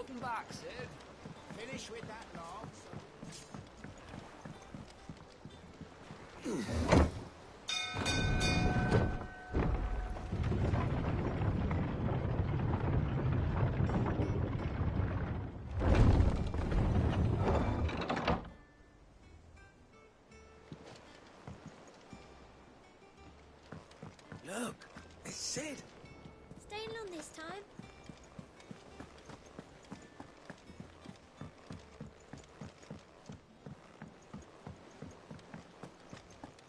Welcome back, Sid. Finish with that log. Look, it's Sid. Staying long this time?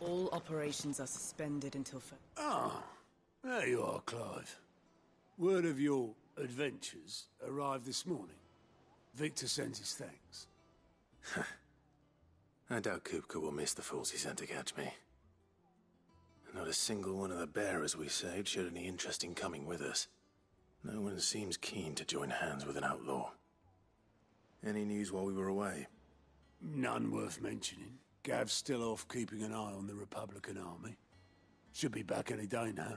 All operations are suspended until Ah, there you are, Clive. Word of your adventures arrived this morning. Victor sends his thanks. I doubt Kupka will miss the fools he sent to catch me. Not a single one of the bearers we saved showed any interest in coming with us. No one seems keen to join hands with an outlaw. Any news while we were away? None worth mentioning. Gav's still off keeping an eye on the Republican army. Should be back any day now.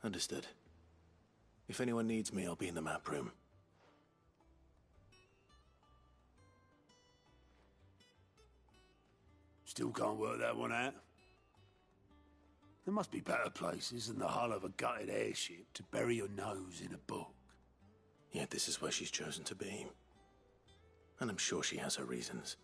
Understood. If anyone needs me, I'll be in the map room. Still can't work that one out. There must be better places than the hull of a gutted airship to bury your nose in a book. Yet this is where she's chosen to be. And I'm sure she has her reasons.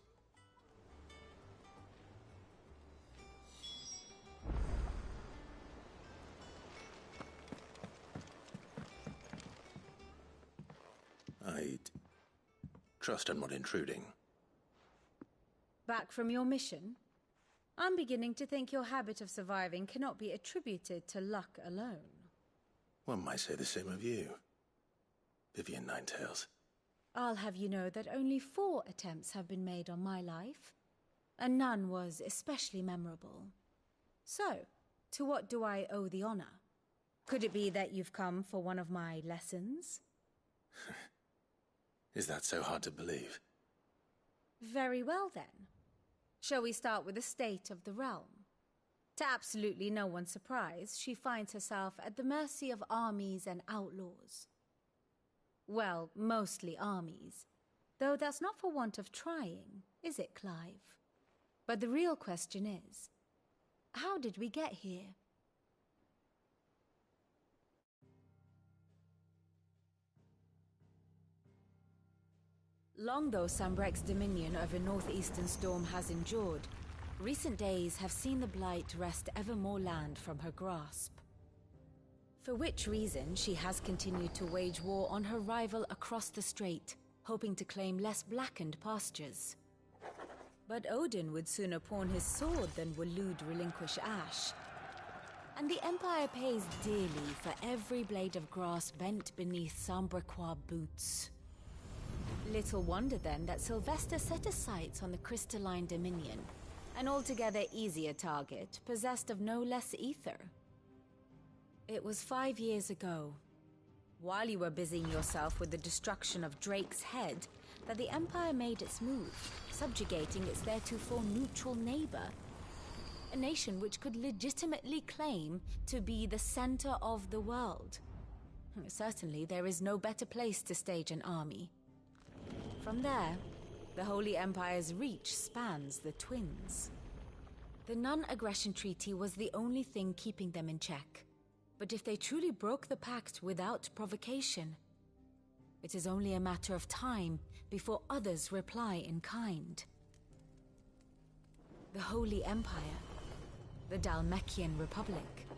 I'd trust I'm not intruding. Back from your mission? I'm beginning to think your habit of surviving cannot be attributed to luck alone. One might say the same of you, Vivian Ninetails. I'll have you know that only 4 attempts have been made on my life, and none was especially memorable. So, to what do I owe the honor? Could it be that you've come for one of my lessons? Is that so hard to believe? Very well then. Shall we start with the state of the realm? To absolutely no one's surprise, she finds herself at the mercy of armies and outlaws. Well, mostly armies. Though that's not for want of trying, is it, Clive? But the real question is, how did we get here? Long though Sambrek's dominion over northeastern Storm has endured, recent days have seen the Blight wrest ever more land from her grasp. For which reason she has continued to wage war on her rival across the strait, hoping to claim less blackened pastures. But Odin would sooner pawn his sword than Waloed relinquish Ash. And the Empire pays dearly for every blade of grass bent beneath Sambrequois boots. Little wonder then that Sylvester set his sights on the crystalline dominion, an altogether easier target, possessed of no less ether. It was 5 years ago, while you were busying yourself with the destruction of Drake's head, that the Empire made its move, subjugating its theretofore neutral neighbor. A nation which could legitimately claim to be the center of the world. Certainly there is no better place to stage an army. From there, the Holy Empire's reach spans the Twins. The non-aggression treaty was the only thing keeping them in check. But if they truly broke the pact without provocation, it is only a matter of time before others reply in kind. The Holy Empire, the Dhalmekian Republic,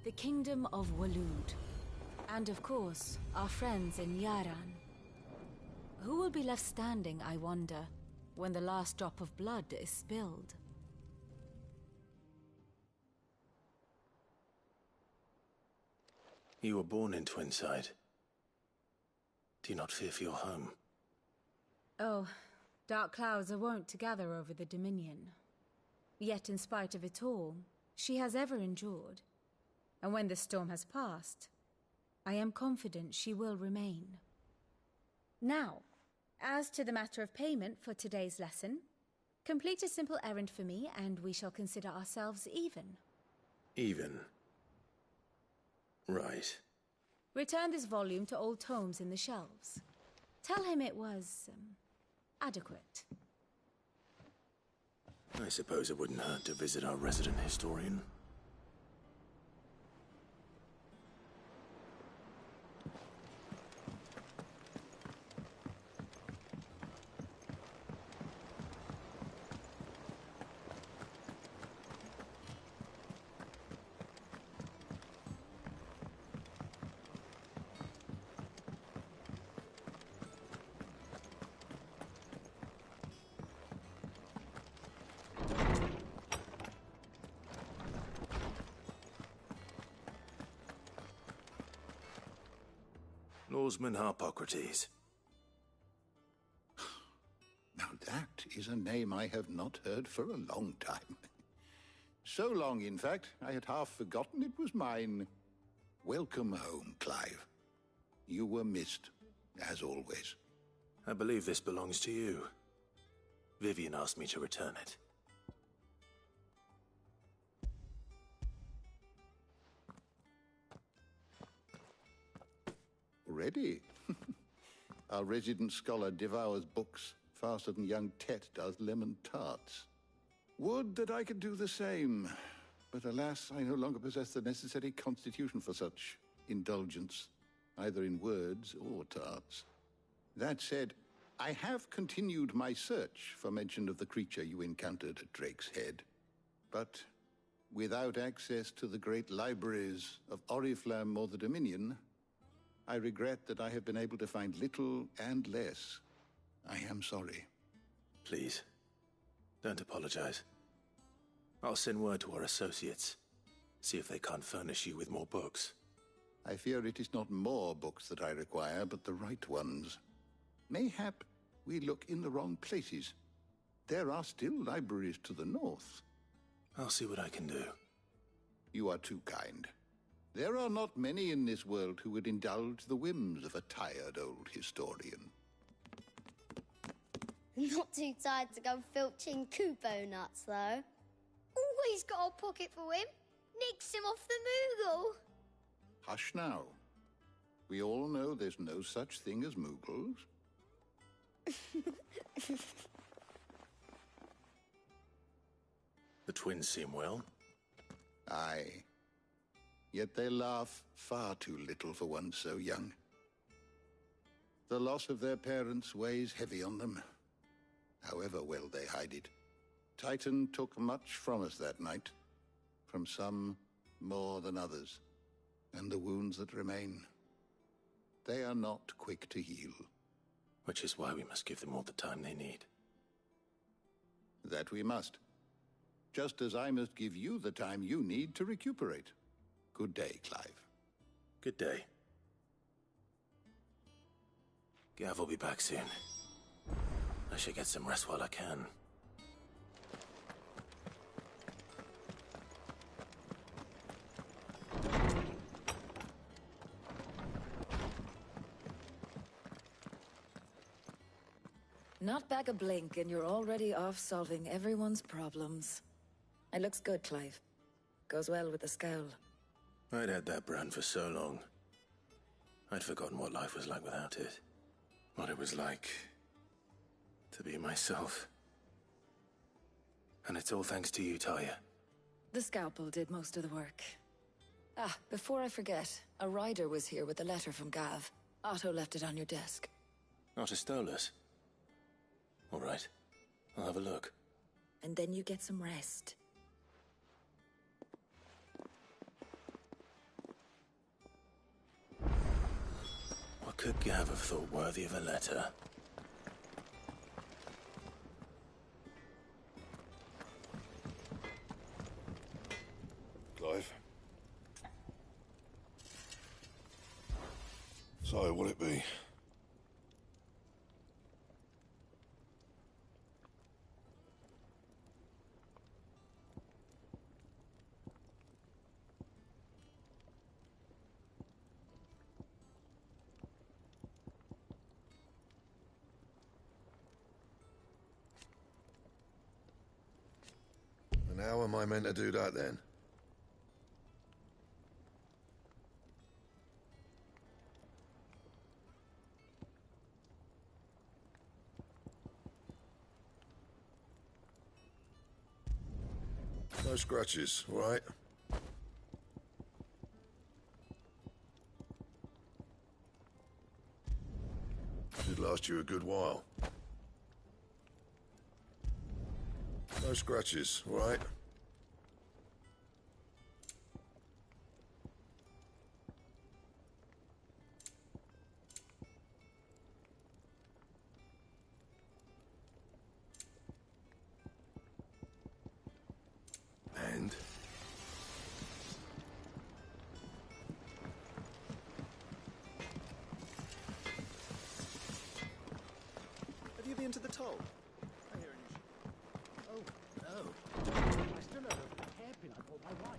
the Kingdom of Waloed, and of course, our friends in Yaran. Who will be left standing, I wonder, when the last drop of blood is spilled? You were born in Twinside. Do you not fear for your home? Oh, dark clouds are wont to gather over the Dominion. Yet in spite of it all, she has ever endured. And when the storm has passed, I am confident she will remain. Now, as to the matter of payment for today's lesson, complete a simple errand for me and we shall consider ourselves even. Even? Right. Return this volume to old tomes in the shelves. Tell him it was, adequate. I suppose it wouldn't hurt to visit our resident historian. Norseman Harpocrates. Now that is a name I have not heard for a long time. So long, in fact, I had half forgotten it was mine. Welcome home, Clive. You were missed, as always. I believe this belongs to you. Vivian asked me to return it. Ready? Our resident scholar devours books faster than young Tet does lemon tarts. Would that I could do the same, but alas, I no longer possess the necessary constitution for such indulgence, either in words or tarts. That said, I have continued my search for mention of the creature you encountered at Drake's Head, but without access to the great libraries of Oriflamme or the Dominion, I regret that I have been able to find little and less. I am sorry. Please, don't apologize. I'll send word to our associates. See if they can't furnish you with more books. I fear it is not more books that I require, but the right ones. Mayhap we look in the wrong places. There are still libraries to the north. I'll see what I can do. You are too kind. There are not many in this world who would indulge the whims of a tired old historian. Not too tired to go filching Kupo nuts, though. Always got a pocket for him. Nicks him off the Moogle. Hush now. We all know there's no such thing as Moogles. The twins seem well. Aye. Yet they laugh far too little for one so young. The loss of their parents weighs heavy on them, however well they hide it. Titan took much from us that night, from some more than others, and the wounds that remain, they are not quick to heal. Which is why we must give them all the time they need. That we must. Just as I must give you the time you need to recuperate. Good day, Clive. Good day. Gav will be back soon. I should get some rest while I can. Not back a blink and you're already off solving everyone's problems. It looks good, Clive. Goes well with the scowl. I'd had that brand for so long. I'd forgotten what life was like without it. What it was like to be myself. And it's all thanks to you, Talia. The scalpel did most of the work. Ah, before I forget, a rider was here with a letter from Gav. Otto left it on your desk. Not a Stolas. All right. I'll have a look. And then you get some rest. What could Gav have thought worthy of a letter? Clive. So, what'll it be? And how am I meant to do that then? No scratches, all right? Should last you a good while. No scratches, all right? And? Have you been to the toll? I hear an issue. Oh, no. I still have a hairpin I bought my wife.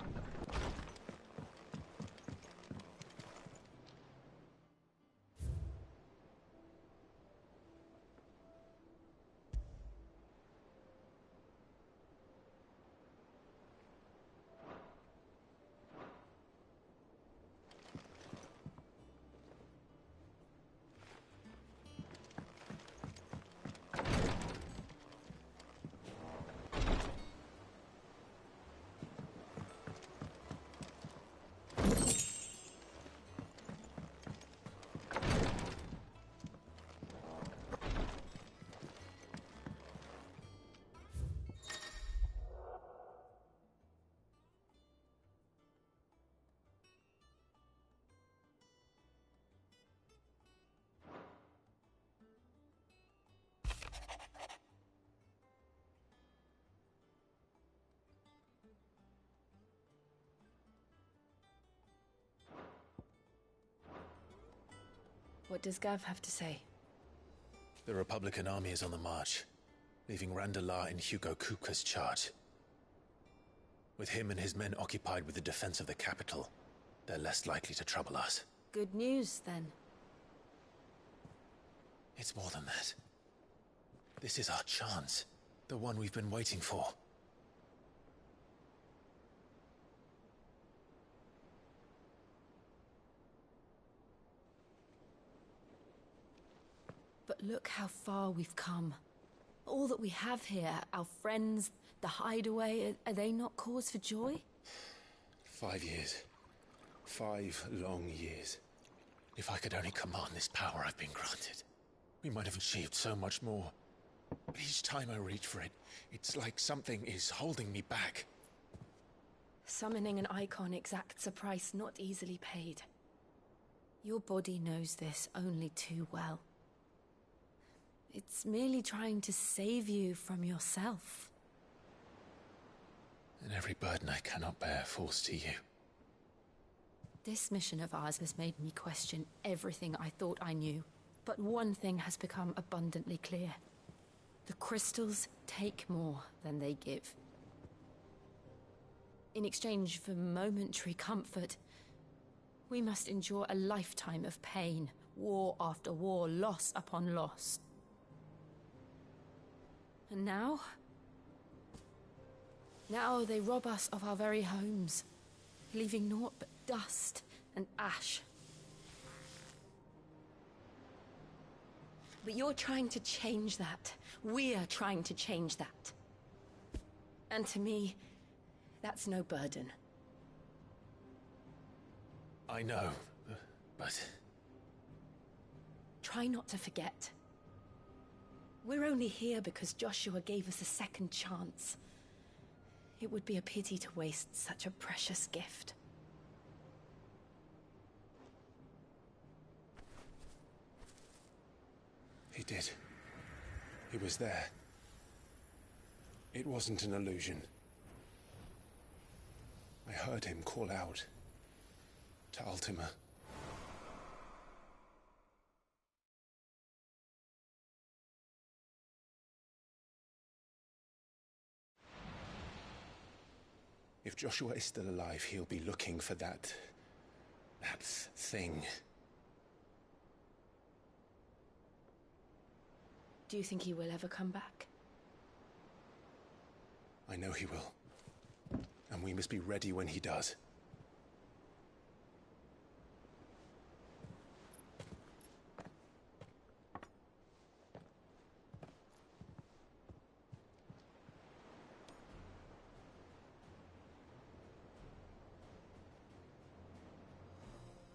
What does Gav have to say? The Republican army is on the march, leaving Randalar in Hugo Kupka's charge. With him and his men occupied with the defense of the capital, they're less likely to trouble us. Good news, then. It's more than that. This is our chance. The one we've been waiting for. But look how far we've come. All that we have here, our friends, the hideaway, are they not cause for joy? 5 years. 5 long years. If I could only command this power I've been granted, we might have achieved so much more. But each time I reach for it, it's like something is holding me back. Summoning an icon exacts a price not easily paid. Your body knows this only too well. It's merely trying to save you from yourself. And every burden I cannot bear falls to you. This mission of ours has made me question everything I thought I knew. But one thing has become abundantly clear. The crystals take more than they give. In exchange for momentary comfort, we must endure a lifetime of pain, war after war, loss upon loss. And now? Now they rob us of our very homes, leaving naught but dust and ash. But you're trying to change that. We're trying to change that. And to me, that's no burden. I know, but... Try not to forget. We're only here because Joshua gave us a second chance. It would be a pity to waste such a precious gift. He did. He was there. It wasn't an illusion. I heard him call out to Ultima. If Joshua is still alive, he'll be looking for that thing. Do you think he will ever come back? I know he will. And we must be ready when he does.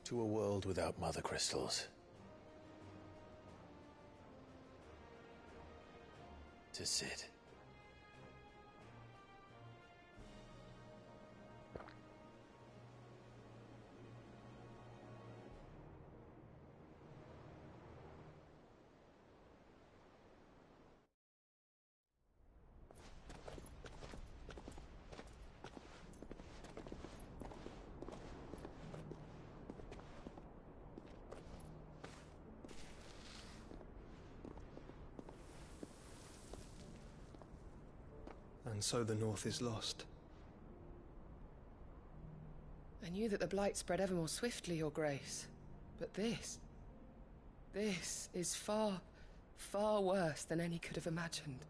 To a world without mother crystals. To sit. And so the North is lost. I knew that the Blight spread ever more swiftly, Your Grace. But this is far, far worse than any could have imagined.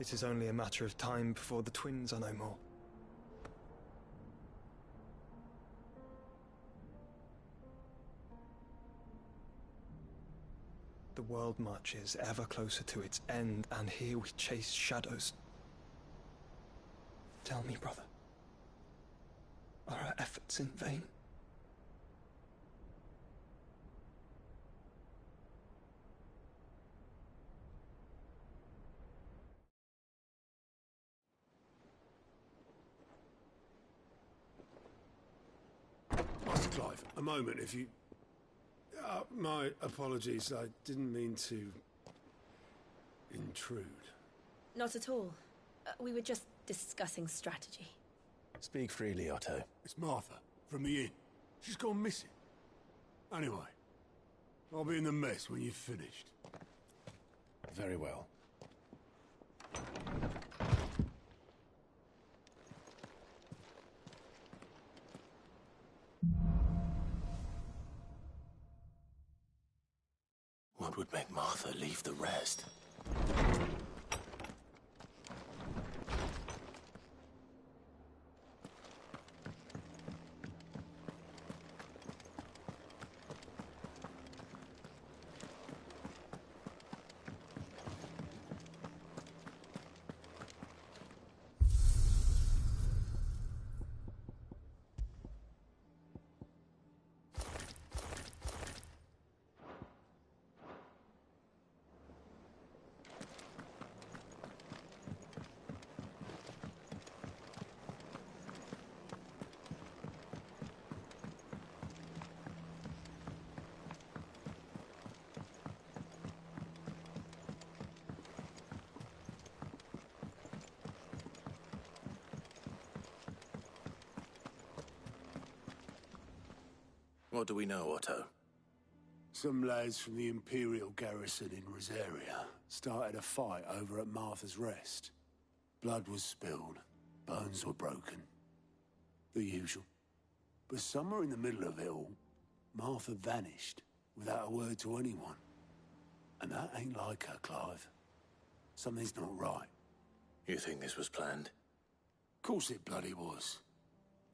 It is only a matter of time before the twins are no more. The world marches ever closer to its end, and here we chase shadows. Tell me, brother, are our efforts in vain? Master Clive, a moment, if you... my apologies, I didn't mean to... intrude. Not at all. We were just discussing strategy. Speak freely, Otto. It's Martha, from the inn. She's gone missing. Anyway, I'll be in the mess when you've finished. Very well. What would make Martha leave the rest? What do we know, Otto? Some lads from the Imperial garrison in Rosaria started a fight over at Martha's Rest. Blood was spilled, bones were broken. The usual. But somewhere in the middle of it all, Martha vanished without a word to anyone. And that ain't like her, Clive. Something's not right. You think this was planned? Course it bloody was.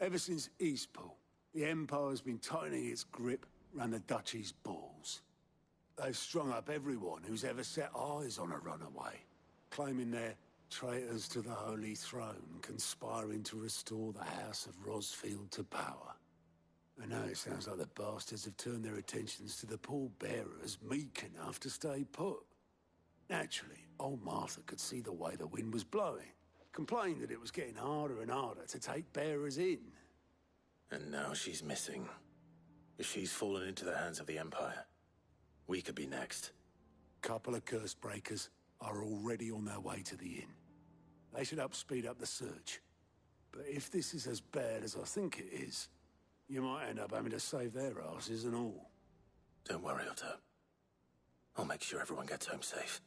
Ever since Eastpool, the Empire's been tightening its grip round the Duchy's balls. They've strung up everyone who's ever set eyes on a runaway, claiming they're traitors to the Holy Throne, conspiring to restore the House of Rosfield to power. And now it sounds like the bastards have turned their attentions to the pallbearers meek enough to stay put. Naturally, old Martha could see the way the wind was blowing, complained that it was getting harder and harder to take bearers in. And now she's missing. If she's fallen into the hands of the Empire, we could be next. Couple of curse breakers are already on their way to the inn. They should speed up the search. But if this is as bad as I think it is, you might end up having to save their asses and all. Don't worry, Otto. I'll make sure everyone gets home safe.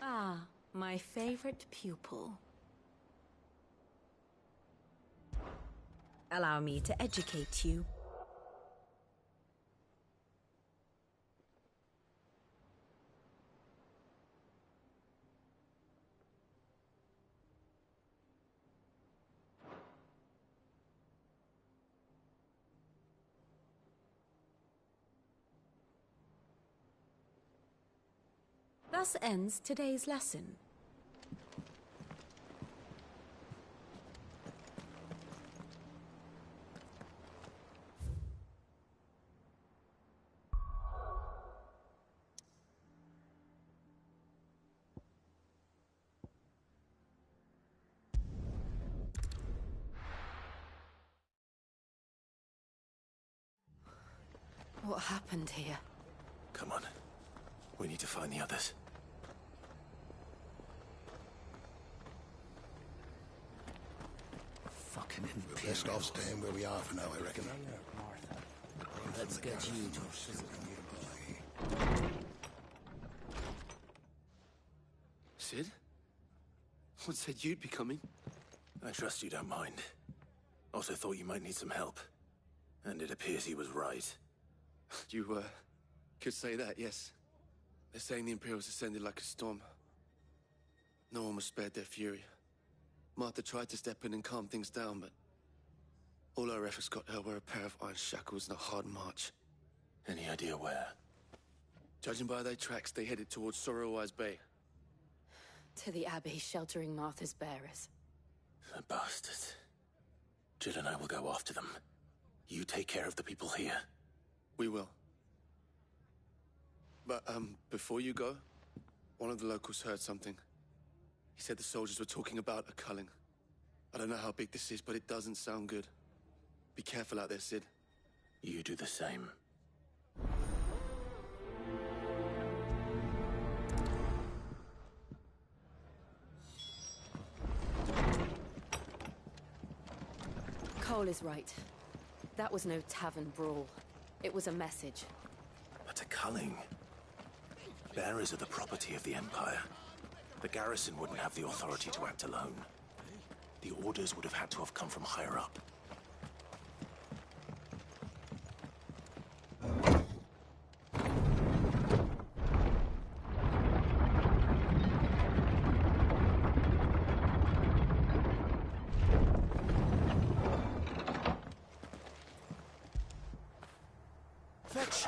Ah, my favorite pupil. Allow me to educate you. thus ends today's lesson. What happened here? Come on. We need to find the others. Fucking We're best off staying where we are for now, I reckon. Let's get you to Sid? What said you'd be coming? I trust you don't mind. Also thought you might need some help. And it appears he was right. You, could say that, yes. They're saying the Imperials ascended like a storm. No one was spared their fury. Martha tried to step in and calm things down, but all our efforts got her were a pair of iron shackles and a hard march. Any idea where? Judging by their tracks, they headed towards Sorrowwise Bay. To the Abbey sheltering Martha's bearers. The bastards. Jill and I will go after them. You take care of the people here. We will. But, before you go, one of the locals heard something. He said the soldiers were talking about a culling. I don't know how big this is, but it doesn't sound good. Be careful out there, Sid. You do the same. Cole is right. That was no tavern brawl. It was a message. But a culling. Bearers are the property of the Empire. The garrison wouldn't have the authority to act alone. The orders would have had to have come from higher up. Fetch!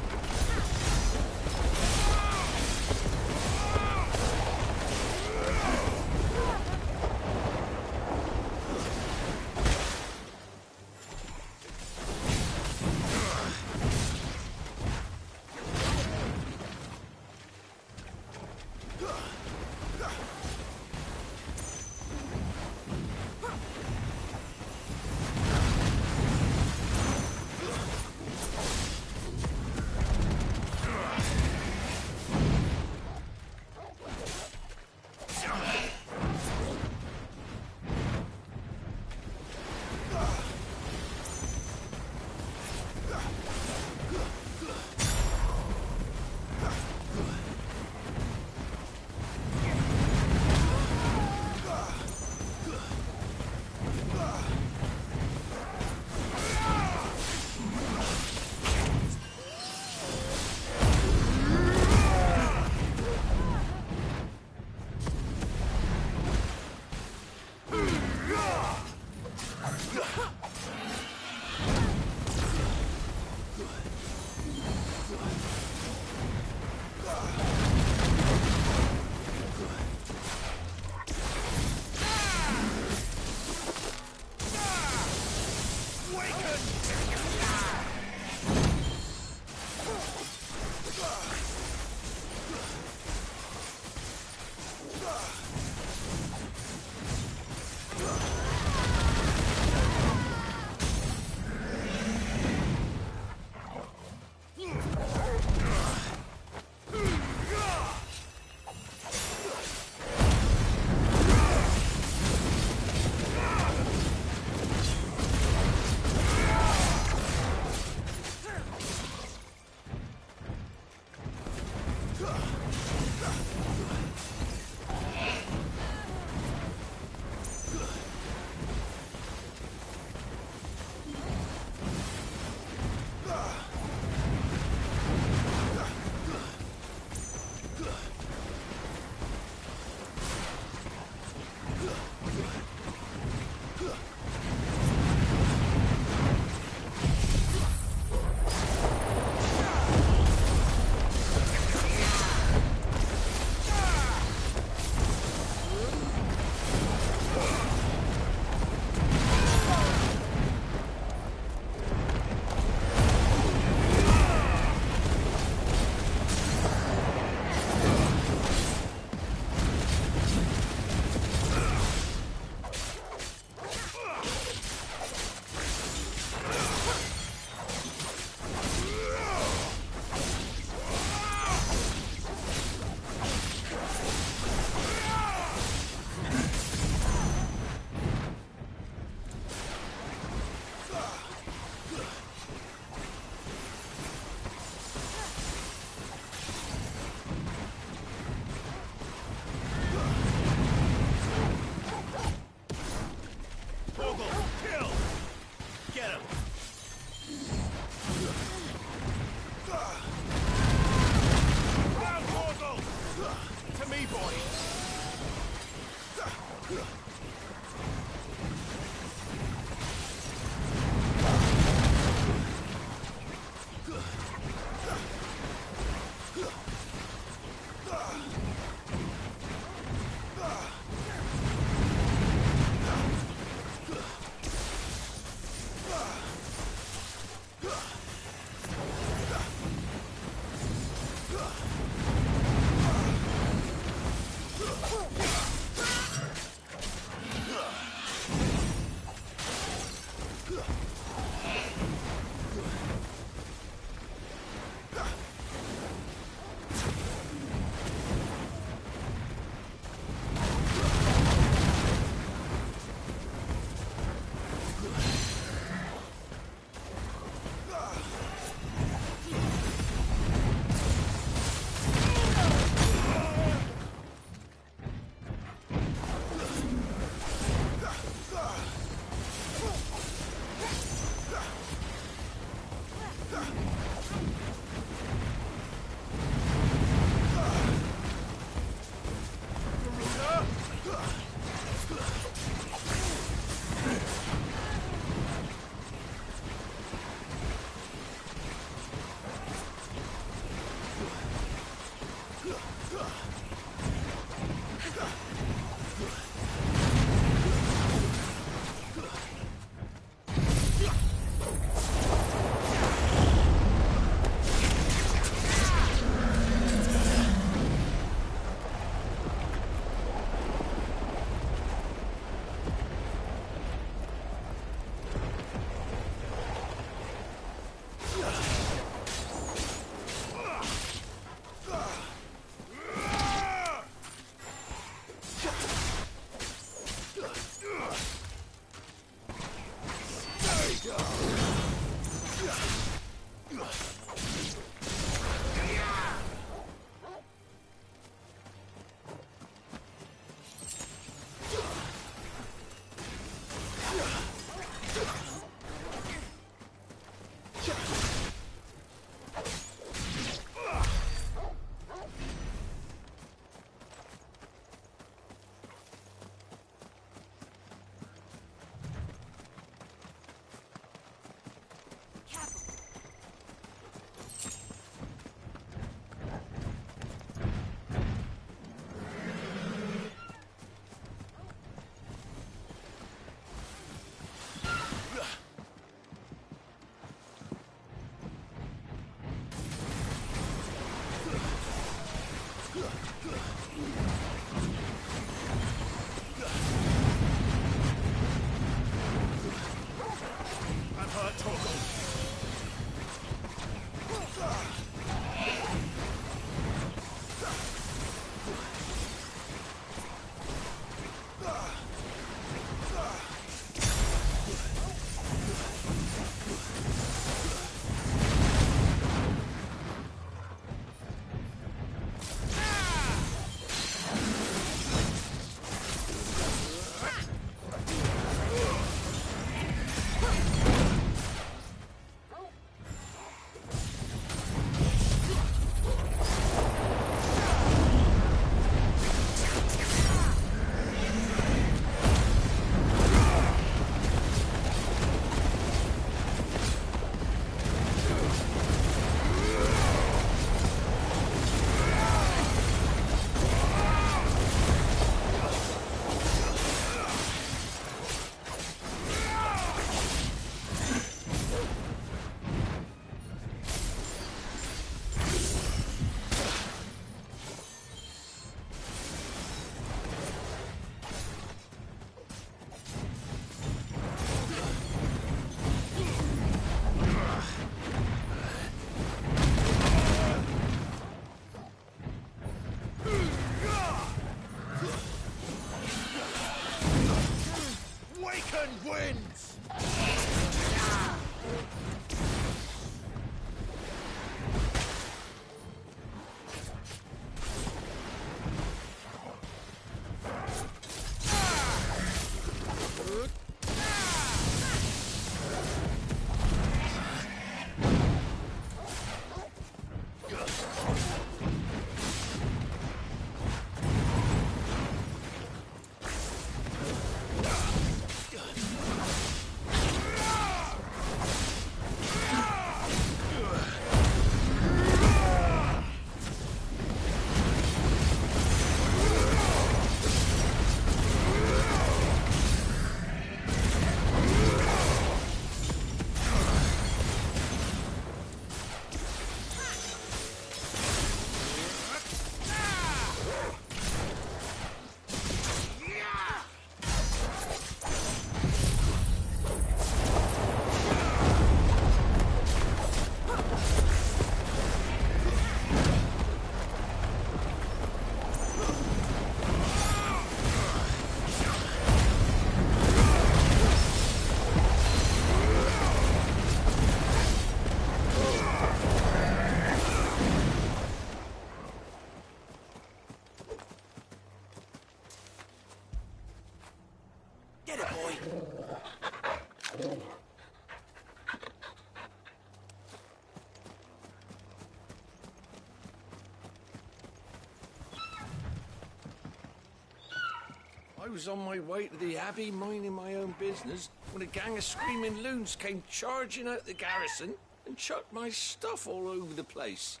was on my way to the Abbey, minding my own business, when a gang of screaming loons came charging out the garrison and chucked my stuff all over the place.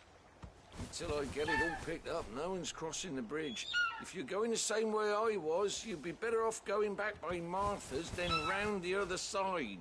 Until I get it all picked up, no one's crossing the bridge. If you're going the same way I was, you'd be better off going back by Martha's than round the other side.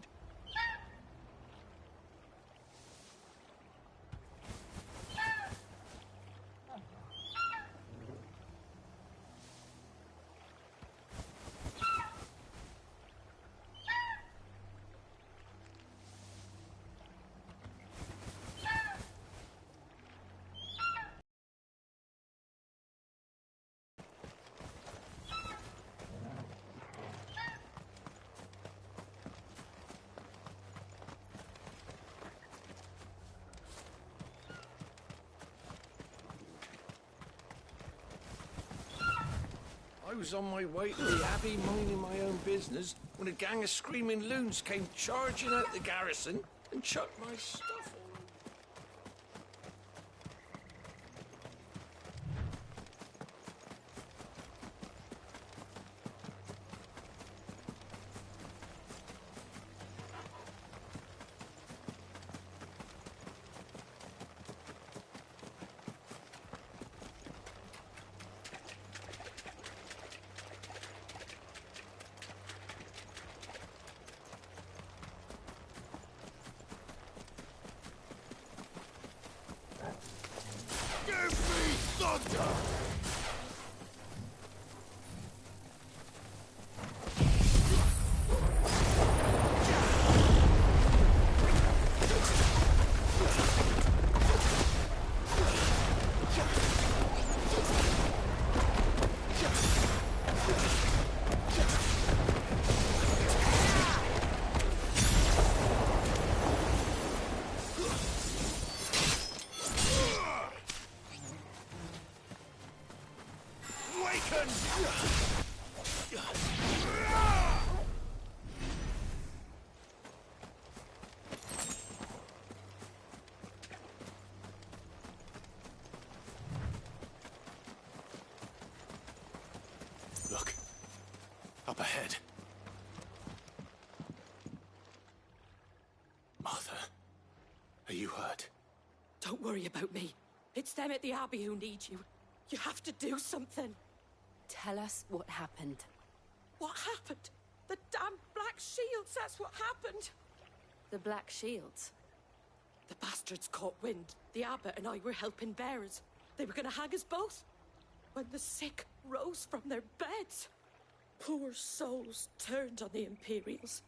I was on my way to the Abbey, minding my own business, when a gang of screaming loons came charging out the garrison and chucked my stuff all over. Look, up ahead. Martha, are you hurt? Don't worry about me. It's them at the Abbey who need you. You have to do something. Tell us what happened. What happened? The damn Black Shields, that's what happened. The Black Shields? The bastards caught wind. The abbot and I were helping bearers. They were going to hang us both. When the sick rose from their beds, poor souls turned on the Imperials.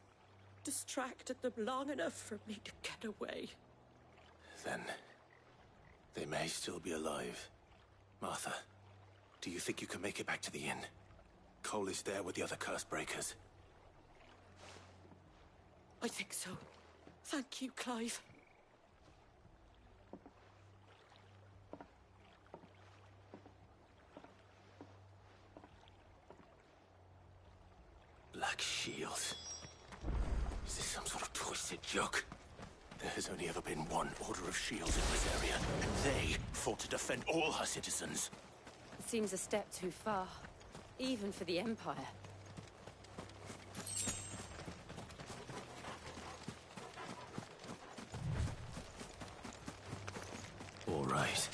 Distracted them long enough for me to get away. Then they may still be alive. Martha, do you think you can make it back to the inn? Cole is there with the other curse breakers. I think so. Thank you, Clive. Black Shields. Is this some sort of twisted joke? There has only ever been one Order of Shields in this area, and they fought to defend all her citizens. It seems a step too far, even for the Empire. All right.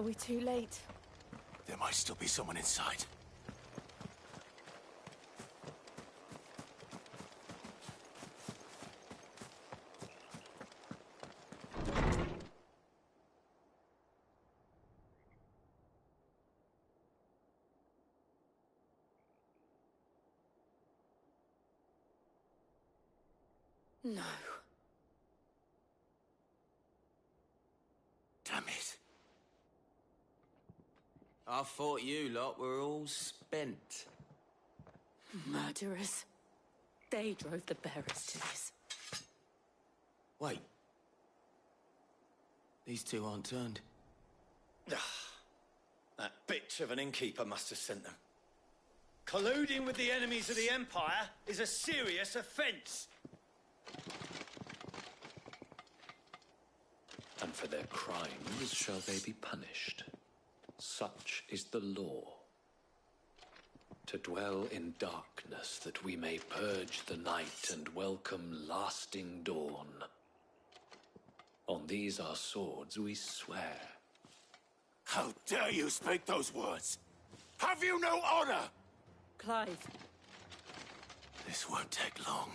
Are we too late? There might still be someone inside. No. Damn it. I thought you lot were all spent. Murderers. They drove the bearers to this. Wait. These two aren't turned. That bitch of an innkeeper must have sent them. Colluding with the enemies of the Empire is a serious offence. And for their crimes shall they be punished. Such is the law. To dwell in darkness that we may purge the night and welcome lasting dawn. On these our swords we swear. How dare you speak those words? Have you no honor? Clive. This won't take long.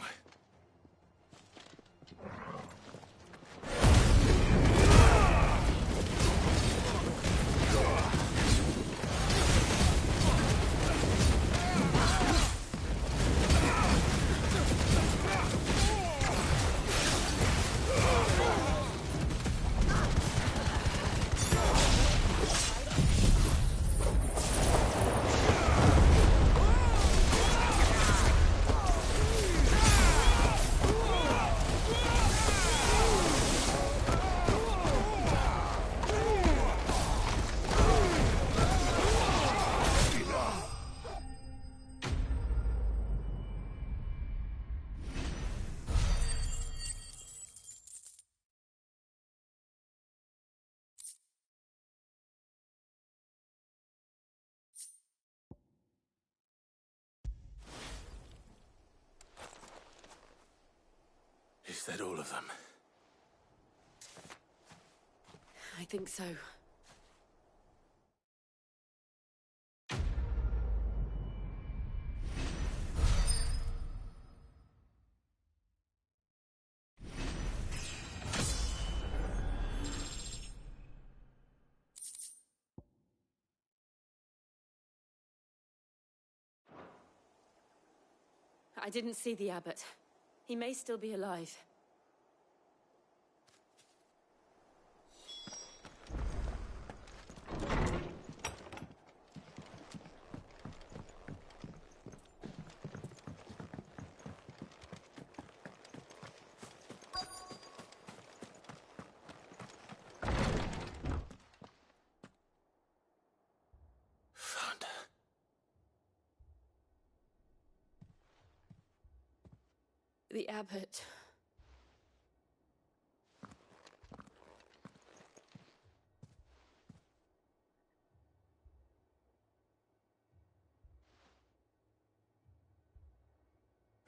Is that all of them? I think so. I didn't see the abbot. He may still be alive. Found her. The abbot.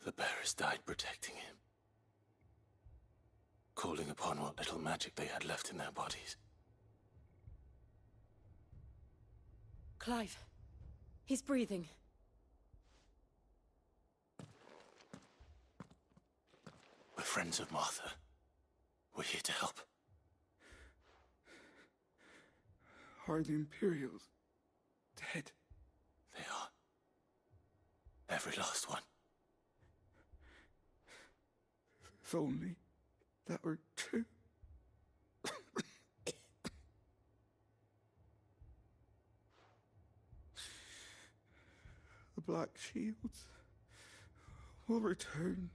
The bearers died protecting him. Calling upon what little magic they had left in their bodies. Clive. He's breathing. We're friends of Martha. We're here to help. Are the Imperials dead? They are. Every last one. If only that were true. The Black Shields will return.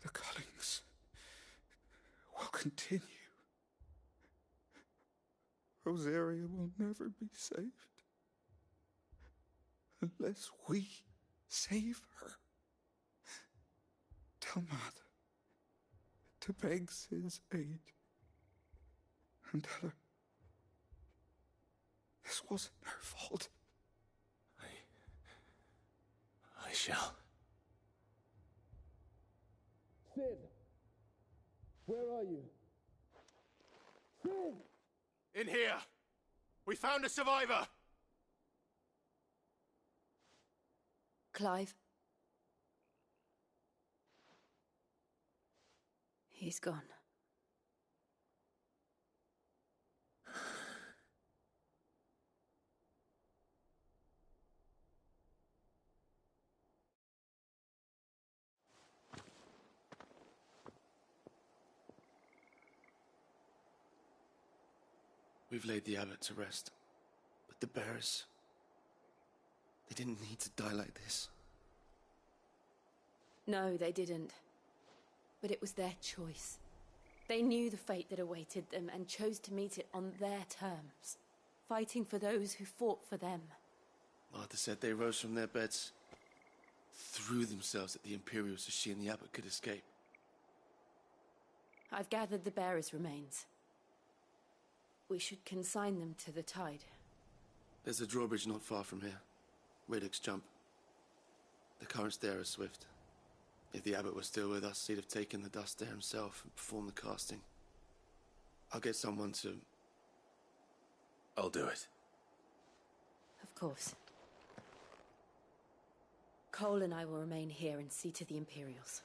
The cullings will continue. Rosaria will never be saved unless we save her. Tell Mother to beg his aid and tell her this wasn't her fault. I shall. Sid! Where are you? Sid! In here! We found a survivor! Clive. He's gone. We've laid the abbot to rest. But the bearers... they didn't need to die like this. No, they didn't. But it was their choice. They knew the fate that awaited them and chose to meet it on their terms, fighting for those who fought for them. Martha said they rose from their beds, threw themselves at the Imperials so she and the abbot could escape. I've gathered the bearers' remains. We should consign them to the tide. There's a drawbridge not far from here. Radix jump. The currents there are swift. If the abbot was still with us, he'd have taken the dust there himself and performed the casting. I'll get someone to... I'll do it. Of course. Cole and I will remain here and see to the Imperials.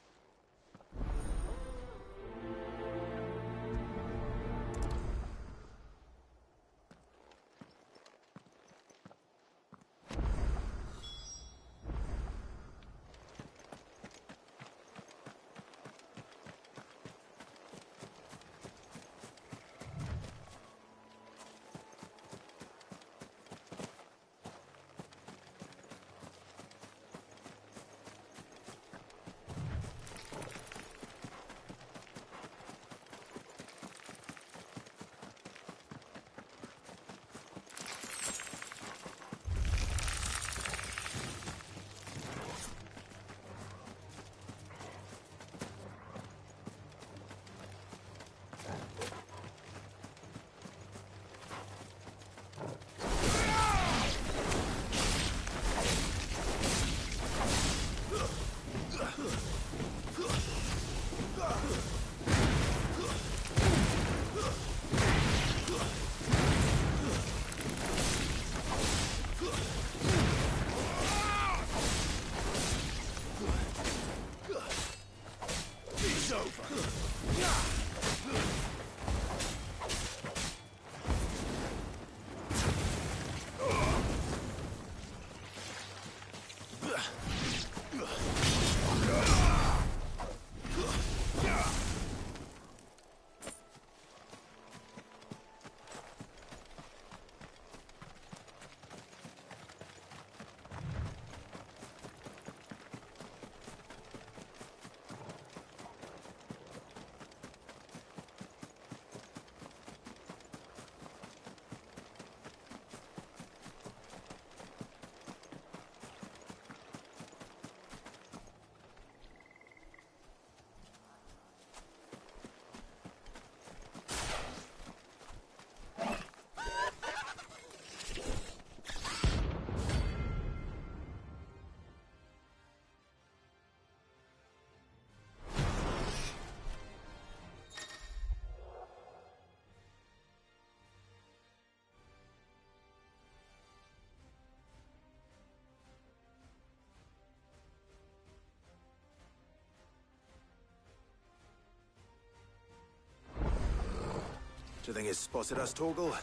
Do you think it's spotted us, Torgal?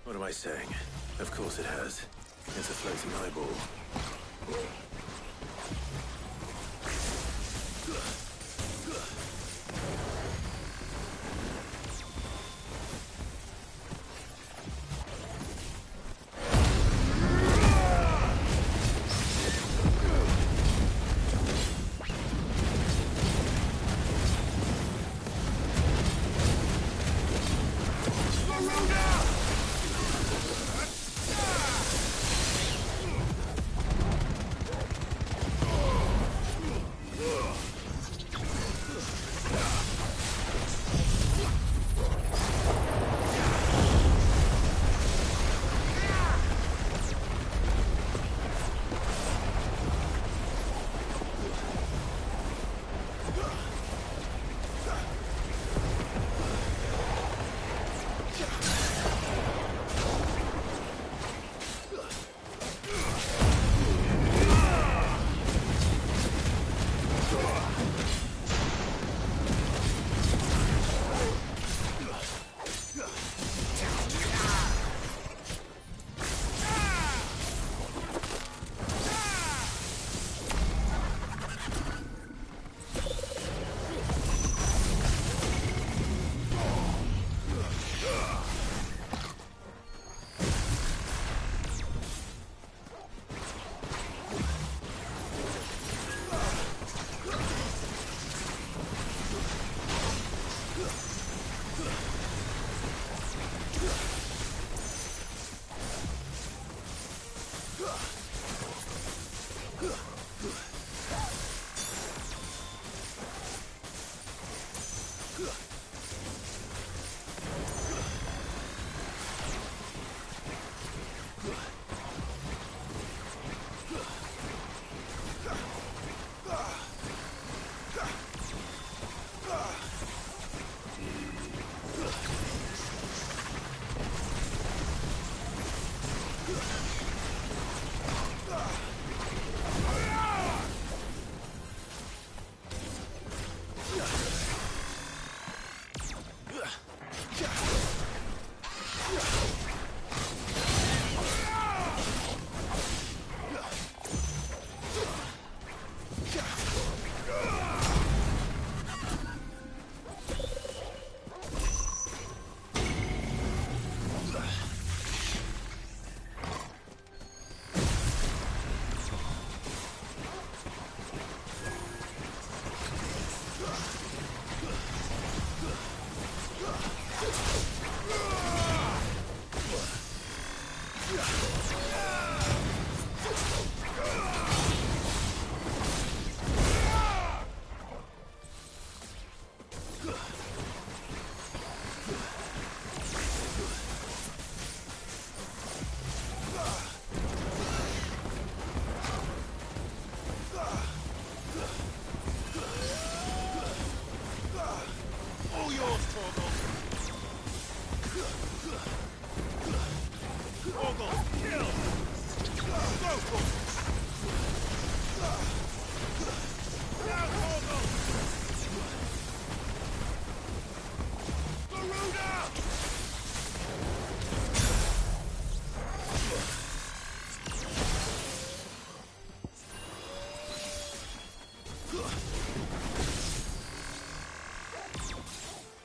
What am I saying? Of course it has. It's a floating eyeball.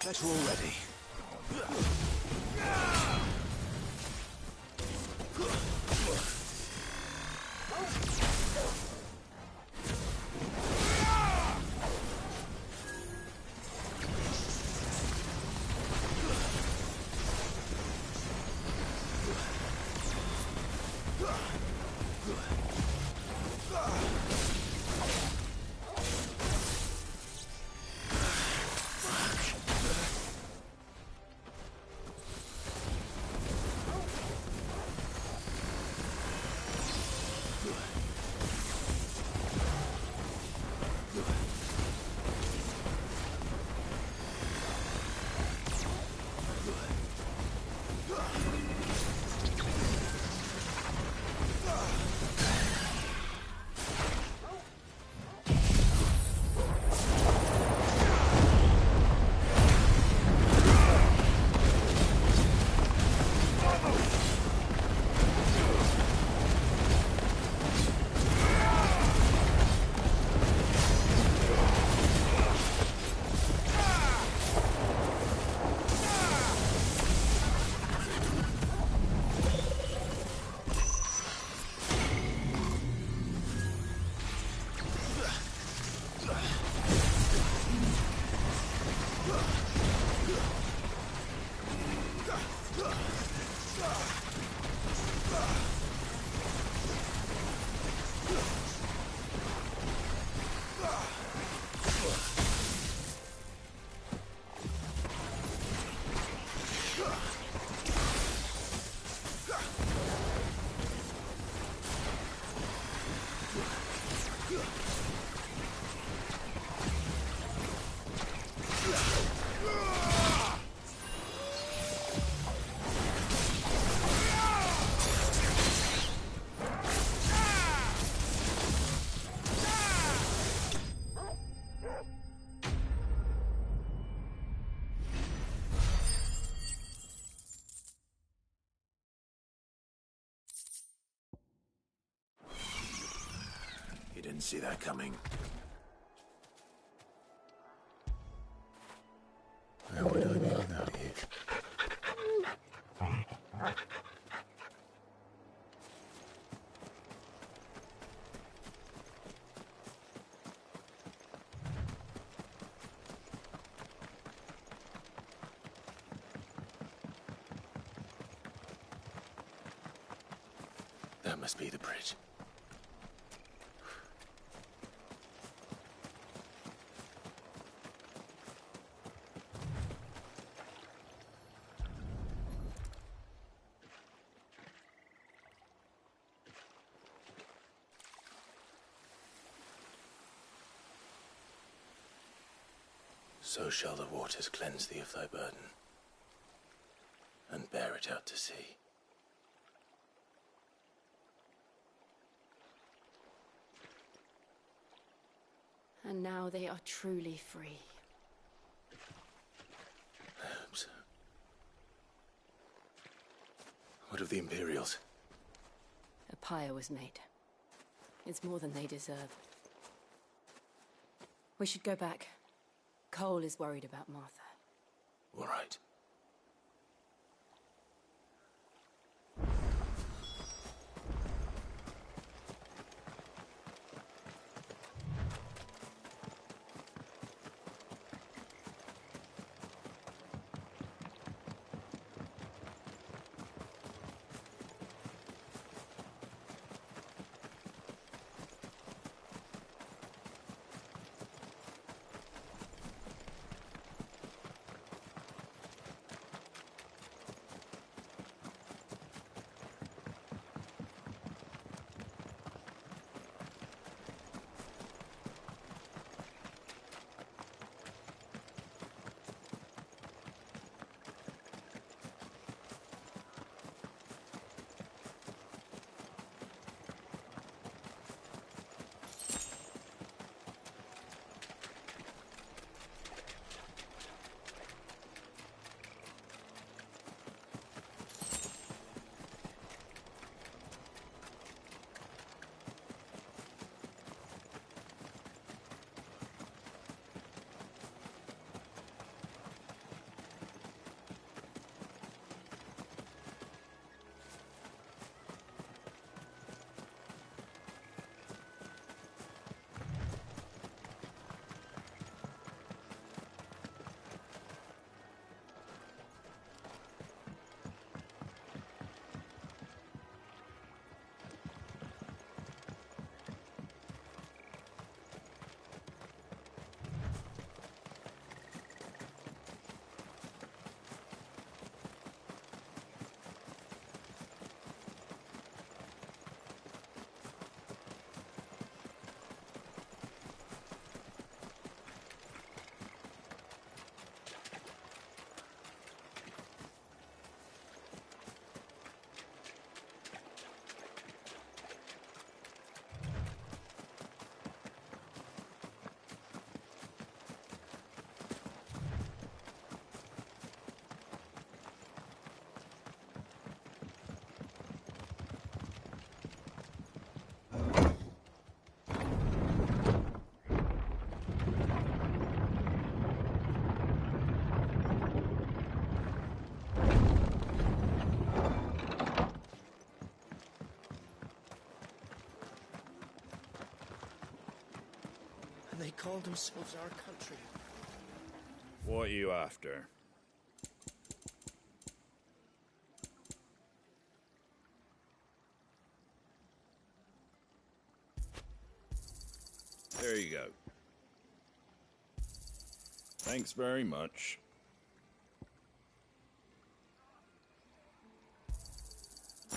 Better already. Didn't see that coming. Where would I be without you? That must be the bridge. So shall the waters cleanse thee of thy burden, and bear it out to sea. And now they are truly free. I hope so. What of the Imperials? A pyre was made. It's more than they deserve. We should go back. Cole is worried about Martha. All right. And they call themselves our country. What are you after? There you go. Thanks very much.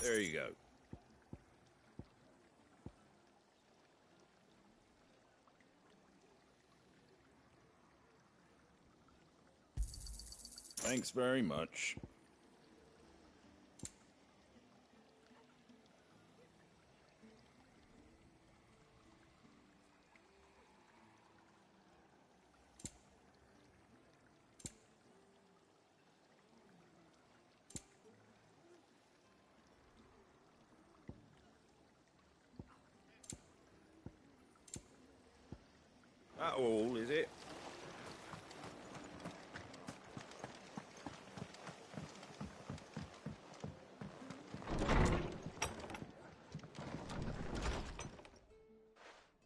There you go. Thanks very much. That all, is it?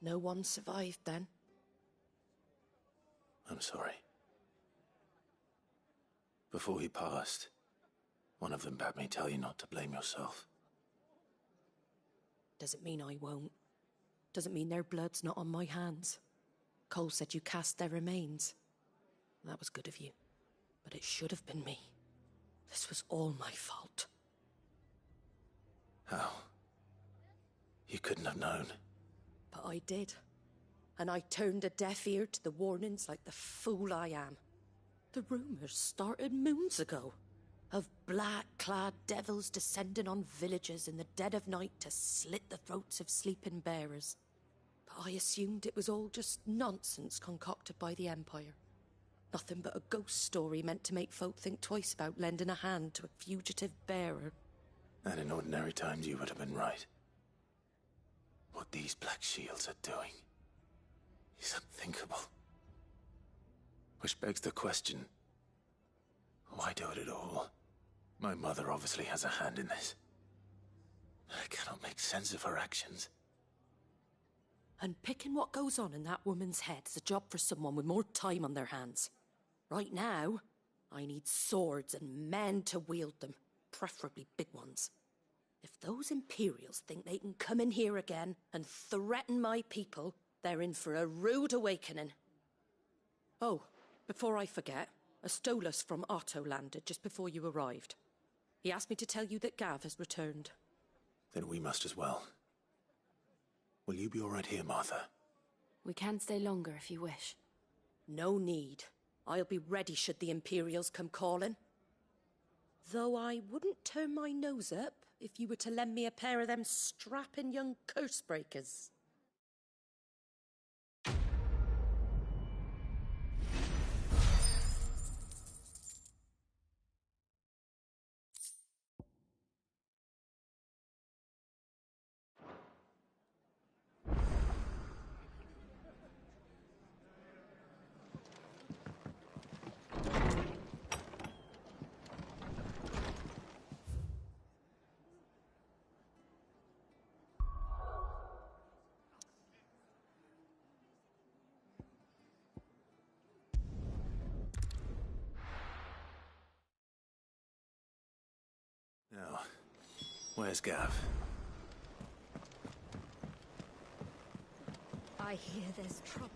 No one survived then? I'm sorry. Before he passed, one of them bade me tell you not to blame yourself. Doesn't mean I won't. Doesn't mean their blood's not on my hands. Cole said you cast their remains. That was good of you. But it should have been me. This was all my fault. How? You couldn't have known. But I did. And I turned a deaf ear to the warnings like the fool I am. The rumours started moons ago. Of black-clad devils descending on villages in the dead of night to slit the throats of sleeping bearers. But I assumed it was all just nonsense concocted by the Empire. Nothing but a ghost story meant to make folk think twice about lending a hand to a fugitive bearer. And in ordinary times you would have been right. What these Black Shields are doing is unthinkable. Which begs the question, why do it at all? My mother obviously has a hand in this. I cannot make sense of her actions. And picking what goes on in that woman's head is a job for someone with more time on their hands. Right now, I need swords and men to wield them, preferably big ones. If those Imperials think they can come in here again and threaten my people, they're in for a rude awakening. Oh, before I forget, a Stolas from Otto landed just before you arrived. He asked me to tell you that Gav has returned. Then we must as well. Will you be all right here, Martha? We can stay longer if you wish. No need. I'll be ready should the Imperials come calling. Though I wouldn't turn my nose up if you were to lend me a pair of them strapping young curse breakers. Now, where's Gav? I hear there's trouble.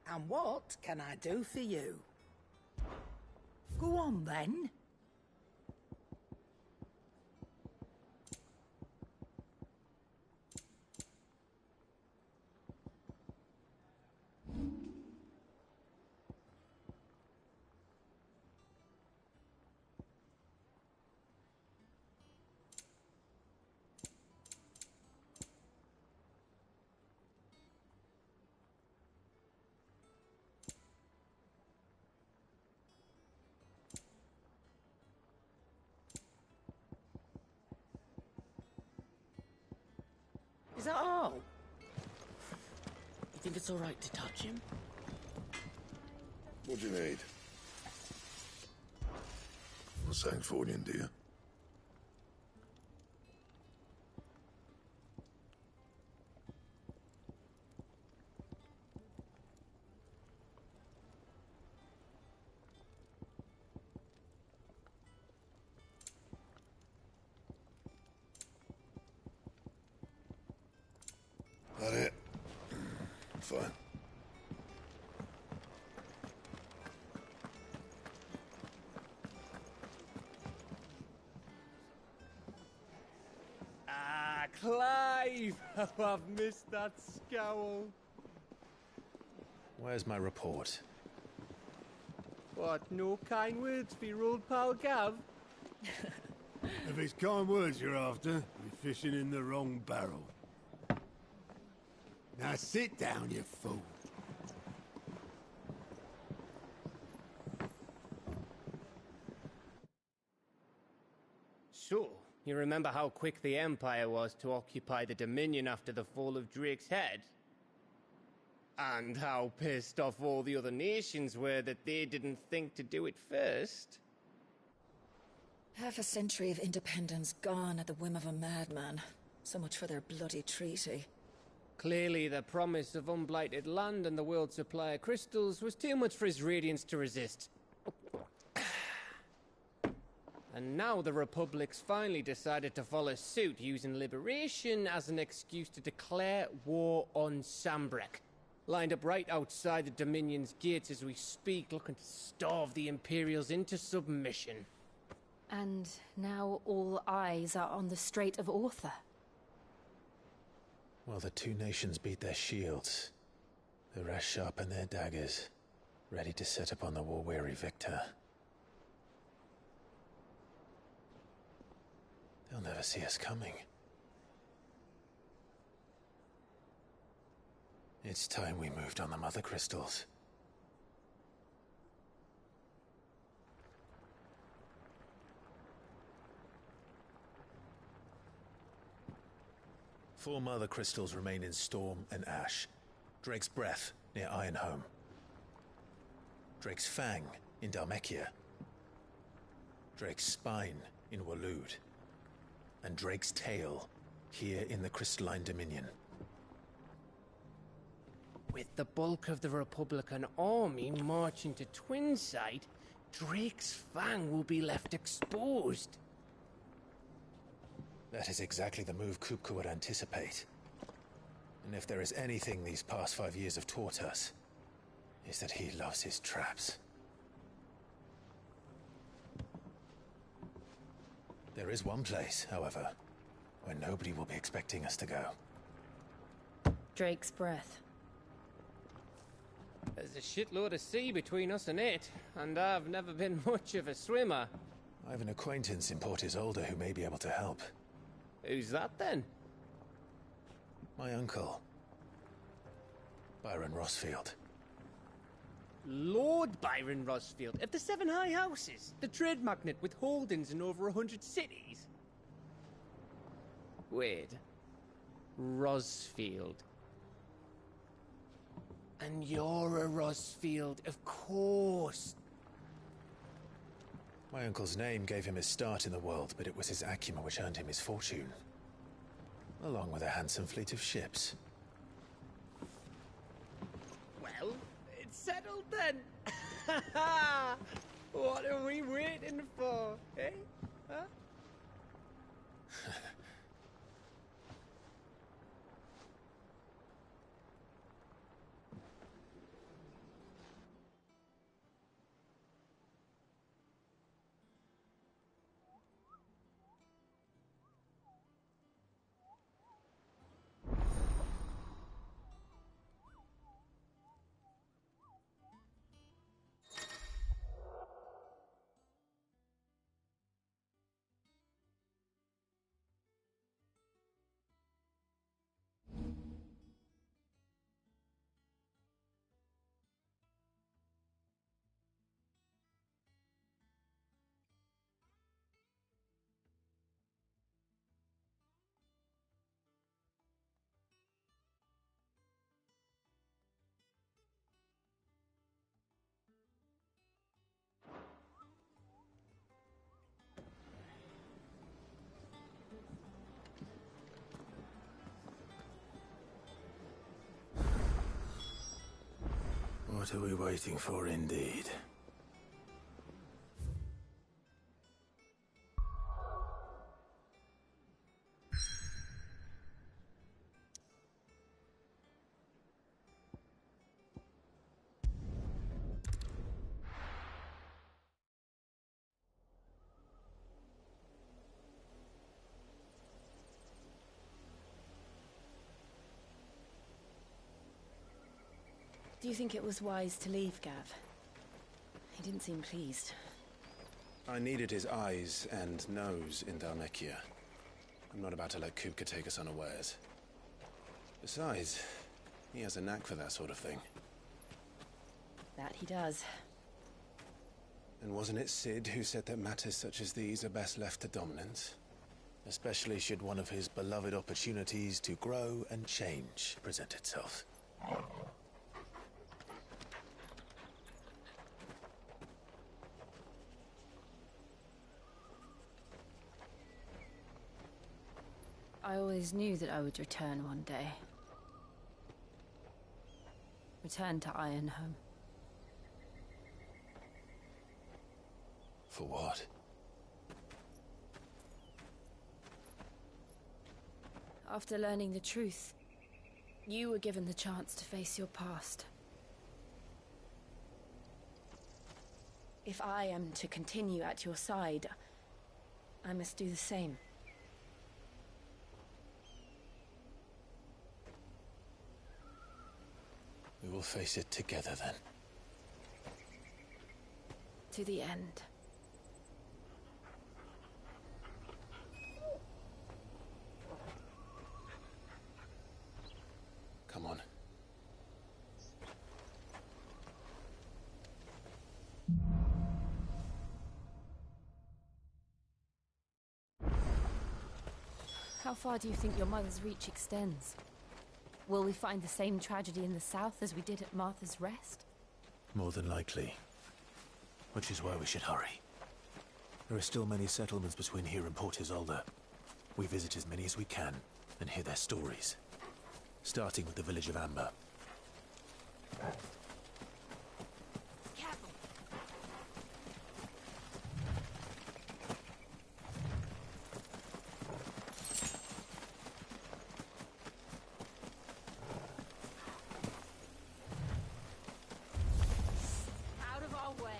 And what can I do for you? Go on, then. Is that all? You think it's all right to touch him? What do you need? What's Sangfordian, do you? That it? campfire. Ah, Clive! Oh, I've missed that scowl. Where's my report? What, no kind words for your old pal Gav? If it's kind words you're after, you're fishing in the wrong barrel. Now sit down, you fool. So, you remember how quick the Empire was to occupy the Dominion after the fall of Drake's head? And how pissed off all the other nations were that they didn't think to do it first? Half a century of independence gone at the whim of a madman. So much for their bloody treaty. Clearly, the promise of unblighted land and the world's supply of crystals was too much for his radiance to resist. And now the Republic's finally decided to follow suit, using liberation as an excuse to declare war on Sambrek. Lined up right outside the Dominion's gates as we speak, looking to starve the Imperials into submission. And now all eyes are on the Strait of Author. Well, the two nations beat their shields. The rest sharpen their daggers, ready to set upon the war-weary victor. They'll never see us coming. It's time we moved on the Mother Crystals. Four Mother Crystals remain in Storm and Ash. Drake's Breath near Ironhome. Drake's Fang in Dhalmekia. Drake's Spine in Waloed. And Drake's Tail here in the Crystalline Dominion. With the bulk of the Republican army marching to Twinside, Drake's Fang will be left exposed. That is exactly the move Kupka would anticipate. And if there is anything these past 5 years have taught us, is that he loves his traps. There is one place, however, where nobody will be expecting us to go. Drake's Breath. There's a shitload of sea between us and it, and I've never been much of a swimmer. I have an acquaintance in Port Isolde who may be able to help. Who's that then? My uncle, Byron Rossfield. Lord Byron Rossfield of the Seven High Houses, the trade magnate with holdings in over 100 cities. Wait, Rossfield. And you're a Rossfield, of course. My uncle's name gave him his start in the world, but it was his acumen which earned him his fortune. Along with a handsome fleet of ships. Well, it's settled then. What are we waiting for, eh? Huh? What are we waiting for, indeed? Do you think it was wise to leave, Gav? He didn't seem pleased. I needed his eyes and nose in Dhalmekia. I'm not about to let Kupka take us unawares. Besides, he has a knack for that sort of thing. That he does. And wasn't it Sid who said that matters such as these are best left to dominance? Especially should one of his beloved opportunities to grow and change present itself. I always knew that I would return one day. Return to Ironhome. For what? After learning the truth, you were given the chance to face your past. If I am to continue at your side, I must do the same. We will face it together then. To the end. Come on. How far do you think your mother's reach extends? Will we find the same tragedy in the south as we did at Martha's Rest? More than likely. Which is why we should hurry. There are still many settlements between here and Port Isolde. We visit as many as we can and hear their stories. Starting with the village of Amber. Out of our way.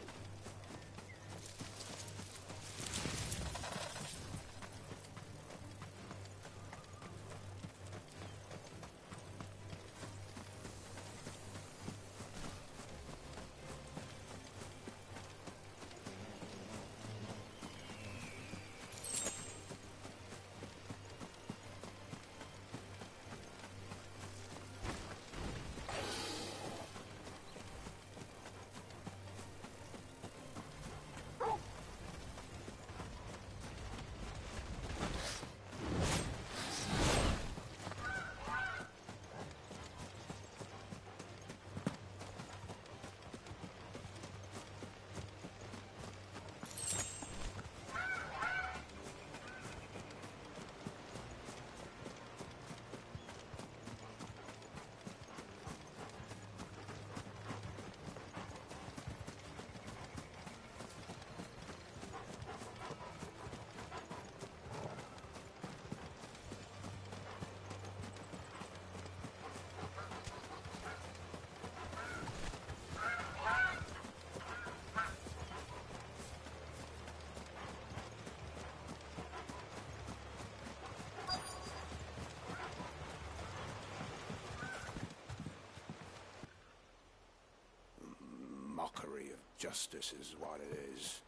Mockery of justice is what it is.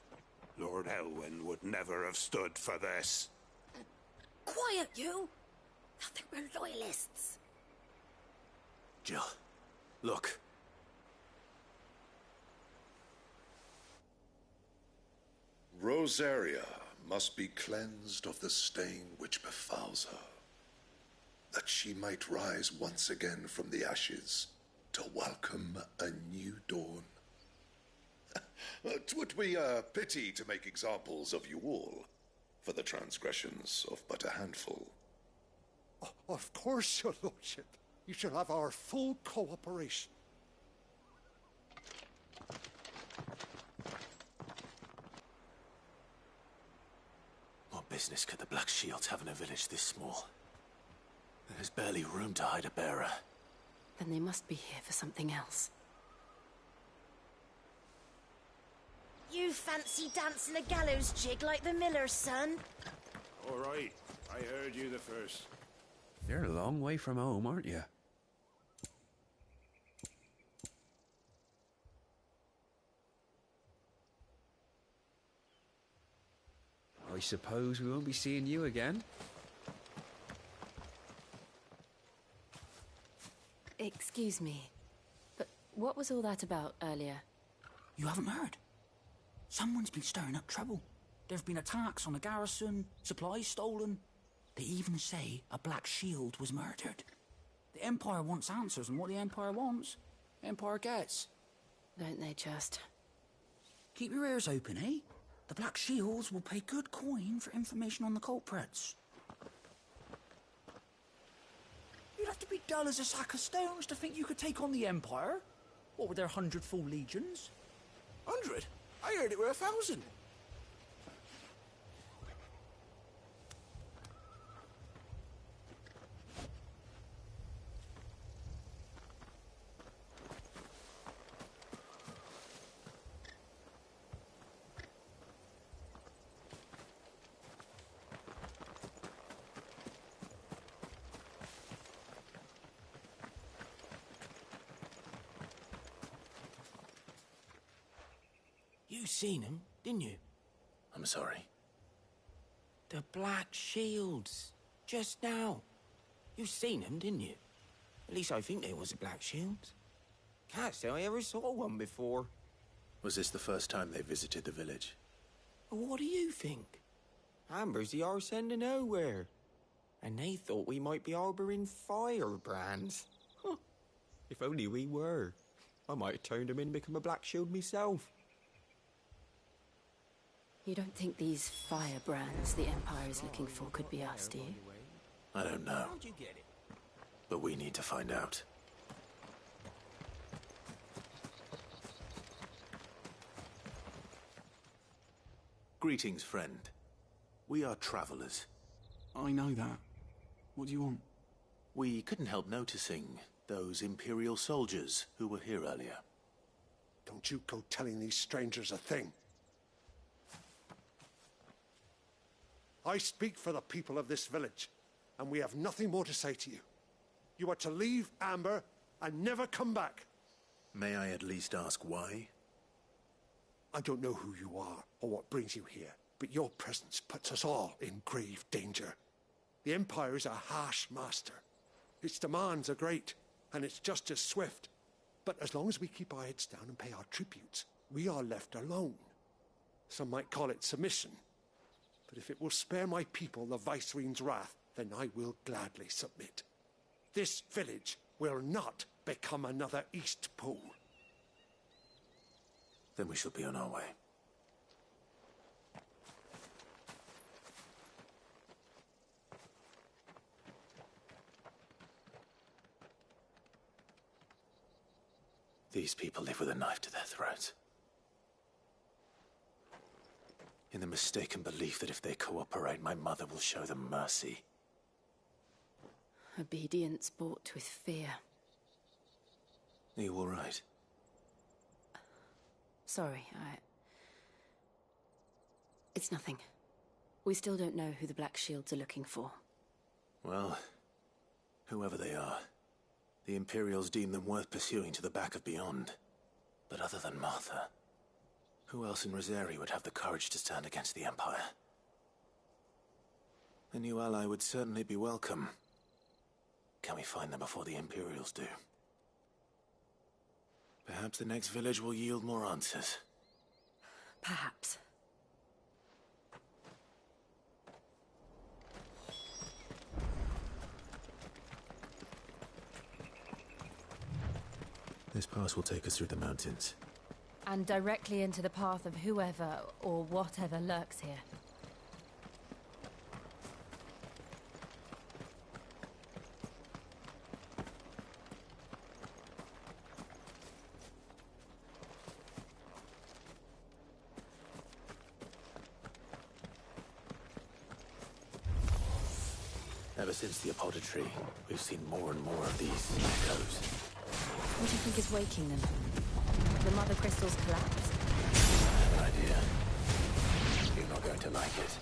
Lord Elwyn would never have stood for this. Quiet, you! I think we're loyalists. Jill, look. Rosaria must be cleansed of the stain which befouls her, that she might rise once again from the ashes to welcome a new dawn. 'Twould be a pity to make examples of you all for the transgressions of but a handful. Of course, your lordship. You shall have our full cooperation. What business could the Black Shields have in a village this small? There's barely room to hide a bearer. Then they must be here for something else. You fancy dancing a gallows jig like the miller's son? All right, I heard you the first. You're a long way from home, aren't you? I suppose we won't be seeing you again. Excuse me, but what was all that about earlier? You haven't heard? Someone's been stirring up trouble. There've been attacks on the garrison, supplies stolen. They even say a Black Shield was murdered. The Empire wants answers, and what the Empire wants, Empire gets. Don't they just? Keep your ears open, eh? The Black Shields will pay good coin for information on the culprits. You'd have to be dull as a sack of stones to think you could take on the Empire. What with their 100 full legions? 100? I heard it were 1,000. You seen him, didn't you? I'm sorry. The Black Shields. Just now. You seen them, didn't you? At least I think they was the Black Shields. Can't say I ever saw one before. Was this the first time they visited the village? What do you think? Amber's the arse end of nowhere. And they thought we might be harbouring firebrands. Huh. If only we were. I might have turned them in and become a Black Shield myself. You don't think these firebrands the Empire is looking for could be us, do you? I don't know. How'd you get it? But we need to find out. Greetings, friend. We are travelers. I know that. What do you want? We couldn't help noticing those Imperial soldiers who were here earlier. Don't you go telling these strangers a thing. I speak for the people of this village, and we have nothing more to say to you. You are to leave Amber and never come back. May I at least ask why? I don't know who you are or what brings you here, but your presence puts us all in grave danger. The Empire is a harsh master. Its demands are great, and its justice swift. But as long as we keep our heads down and pay our tributes, we are left alone. Some might call it submission. But if it will spare my people the Viceroy's wrath, then I will gladly submit. This village will not become another Eastpool. Then we shall be on our way. These people live with a knife to their throats. In the mistaken belief that if they cooperate, my mother will show them mercy. Obedience bought with fear. Are you all right? Sorry, It's nothing. We still don't know who the Black Shields are looking for. Well, whoever they are, the Imperials deem them worth pursuing to the back of beyond. But other than Martha, who else in Rosari would have the courage to stand against the Empire? A new ally would certainly be welcome. Can we find them before the Imperials do? Perhaps the next village will yield more answers. Perhaps. This pass will take us through the mountains. And directly into the path of whoever or whatever lurks here. Ever since the apothecary, we've seen more and more of these echoes. What do you think is waking them? The mother crystals collapsed? I have an idea. You're not going to like it.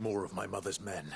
More of my mother's men.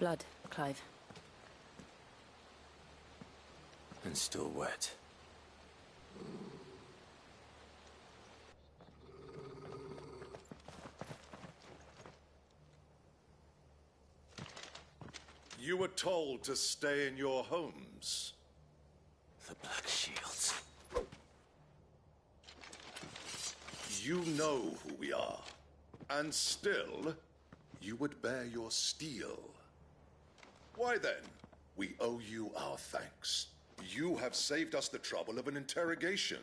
Blood, Clive. And still wet. You were told to stay in your homes. The Black Shields. You know who we are. And still, you would bear your steel. Why then, we owe you our thanks. You have saved us the trouble of an interrogation.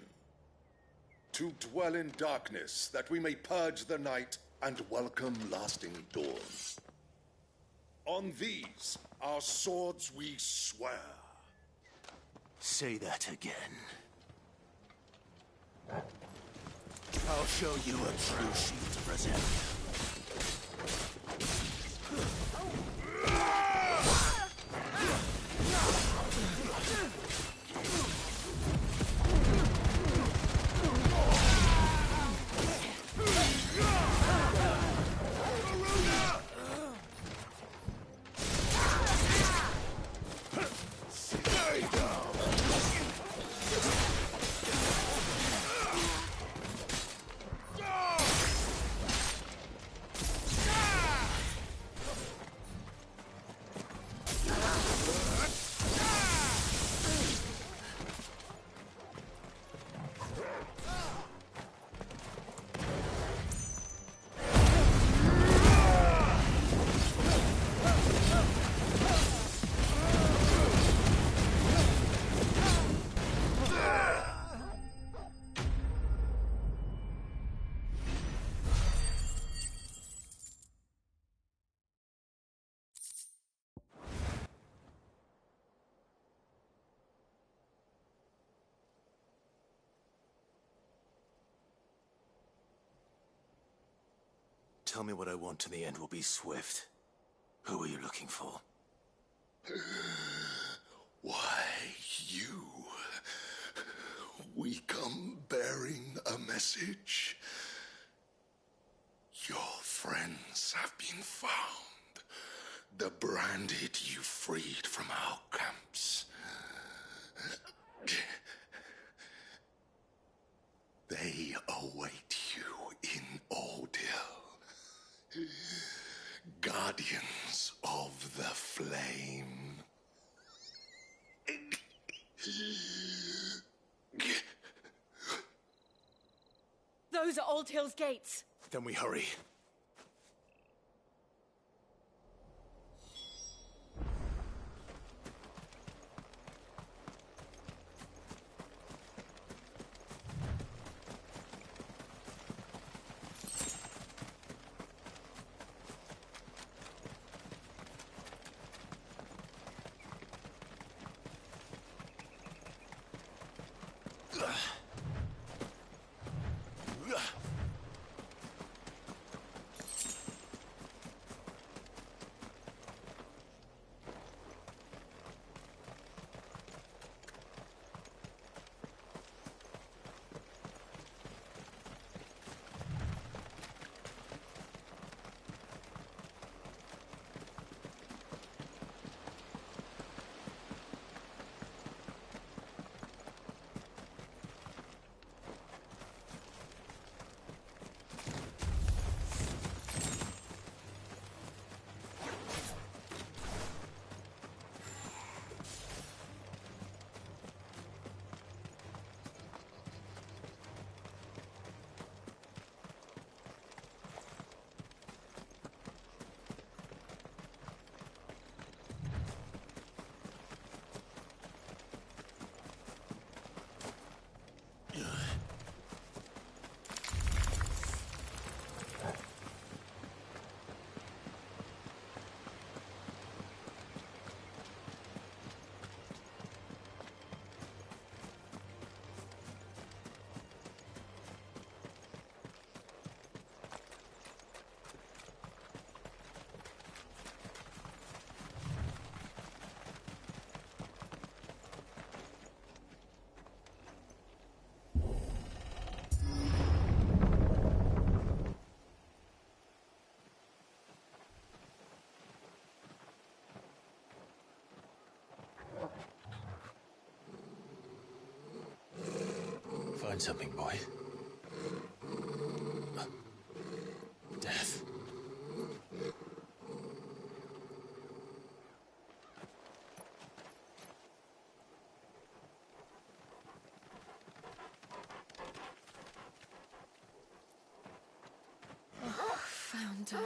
To dwell in darkness, that we may purge the night and welcome lasting dawn. On these, our swords we swear. Say that again. I'll show you a true shield to present. tell me what I want and the end will be swift. Who are you looking for? Why, you. We come bearing a message. Your friends have been found. The branded you freed from our camps. They await you in Ordil. Guardians of the Flame. Those are Old Hill's gates. Then we hurry. Find something, boy. Death. Oh, found her.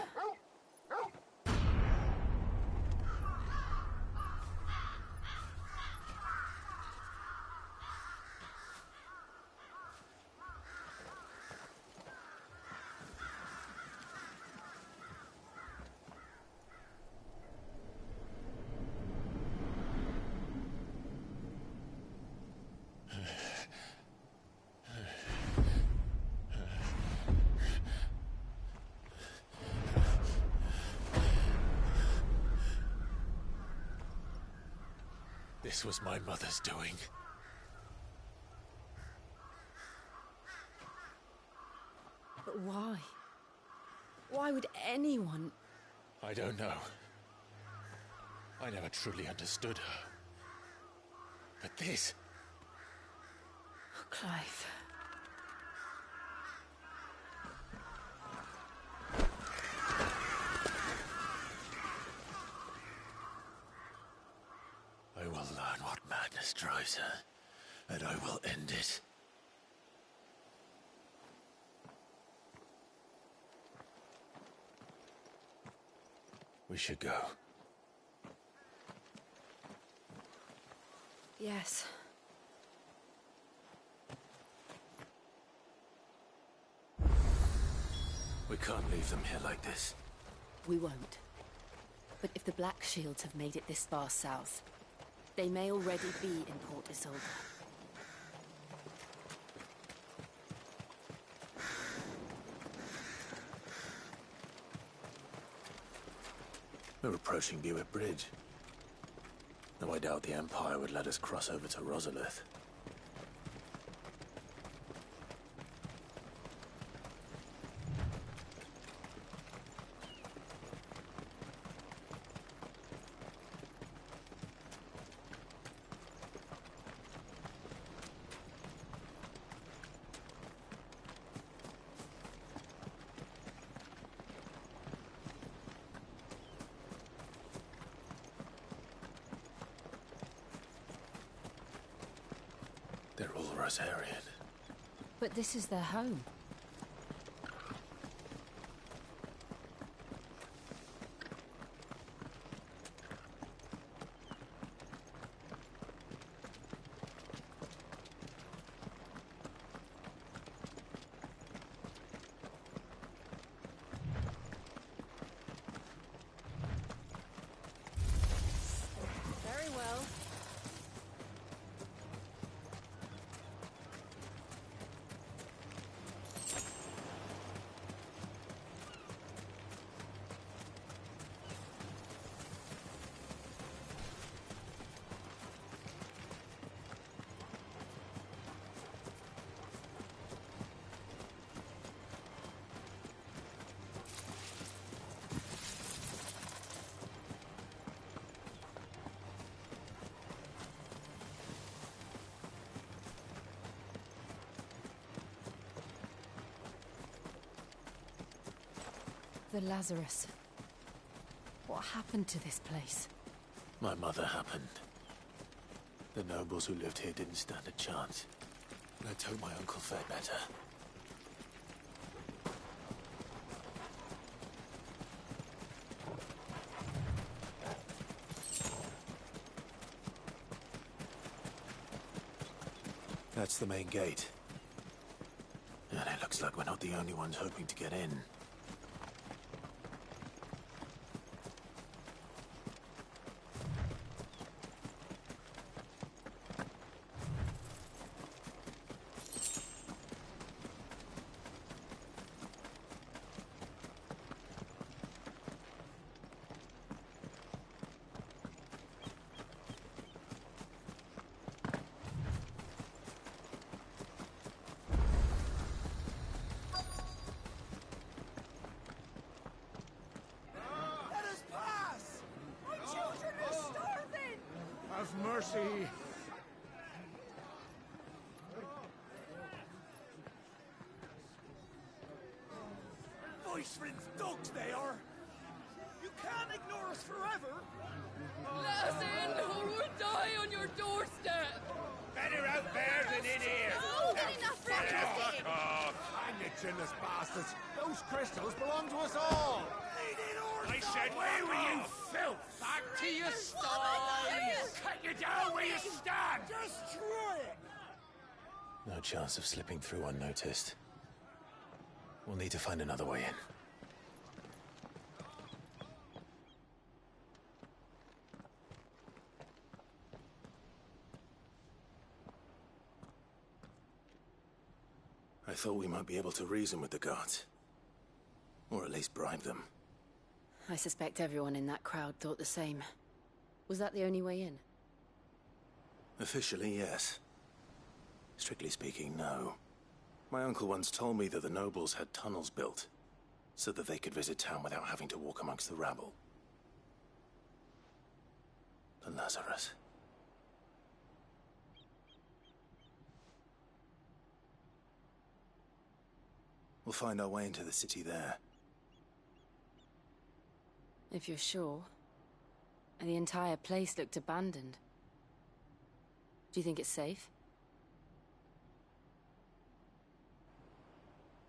This was my mother's doing. But why? Why would anyone... I don't know. I never truly understood her. But this... Oh, Clive. I will learn what madness drives her, and I will end it. We should go. Yes. We can't leave them here like this. We won't. But if the Black Shields have made it this far south, they may already be in Port Isolde. We're approaching Buick Bridge. Though I doubt the Empire would let us cross over to Rosalith. They're all Rosarian. But this is their home. Very well. The Lazarus. What happened to this place? My mother happened. The nobles who lived here didn't stand a chance. Let's hope my uncle fared better. That's the main gate. And it looks like we're not the only ones hoping to get in. Mercy! Voice-rinsed dogs they are! You can't ignore us forever! Let us in, or we'll die on your doorstep! Better out there than in here! More than enough for Fuck off! Hang it, chinless bastards! Those crystals belong to us all! I said, where were you, filth? Back to your sties! Cut you down where you stand! Destroy it! No chance of slipping through unnoticed. We'll need to find another way in. I thought we might be able to reason with the guards. Or at least bribe them. I suspect everyone in that crowd thought the same. Was that the only way in? Officially, yes. Strictly speaking, no. My uncle once told me that the nobles had tunnels built, so that they could visit town without having to walk amongst the rabble. The Lazarus. We'll find our way into the city there. If you're sure. And the entire place looked abandoned. Do you think it's safe?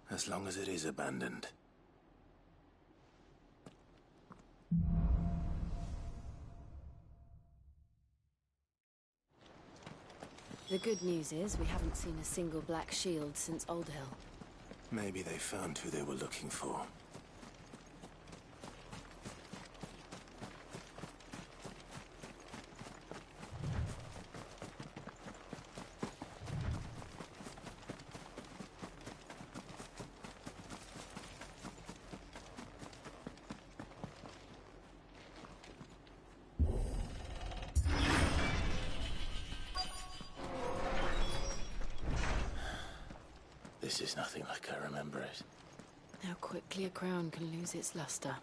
As long as it is abandoned. The good news is we haven't seen a single black shield since Old Hill. Maybe they found who they were looking for. This is nothing like I remember it. How quickly a crown can lose its luster.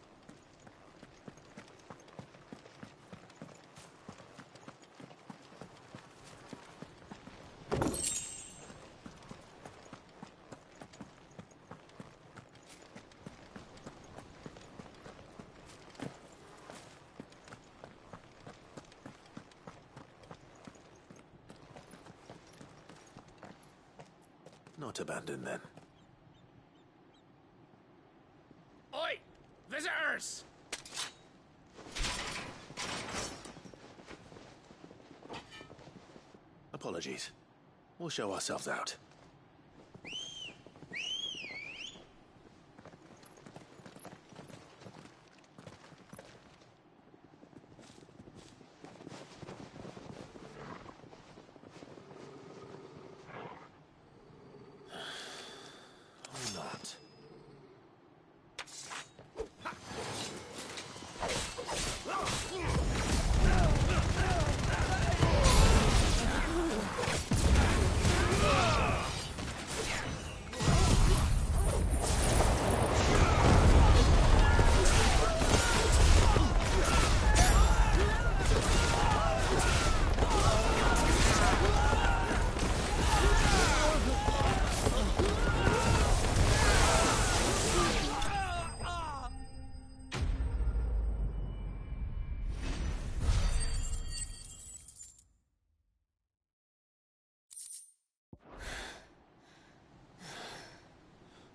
Not abandoned, then. Oi! Visitors! Apologies. We'll show ourselves out. Or not.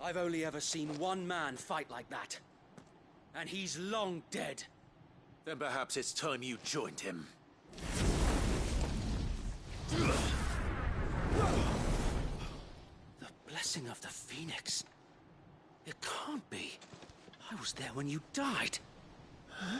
I've only ever seen one man fight like that. And he's long dead. Then perhaps it's time you joined him. The blessing of the Phoenix. It can't be. I was there when you died. Huh?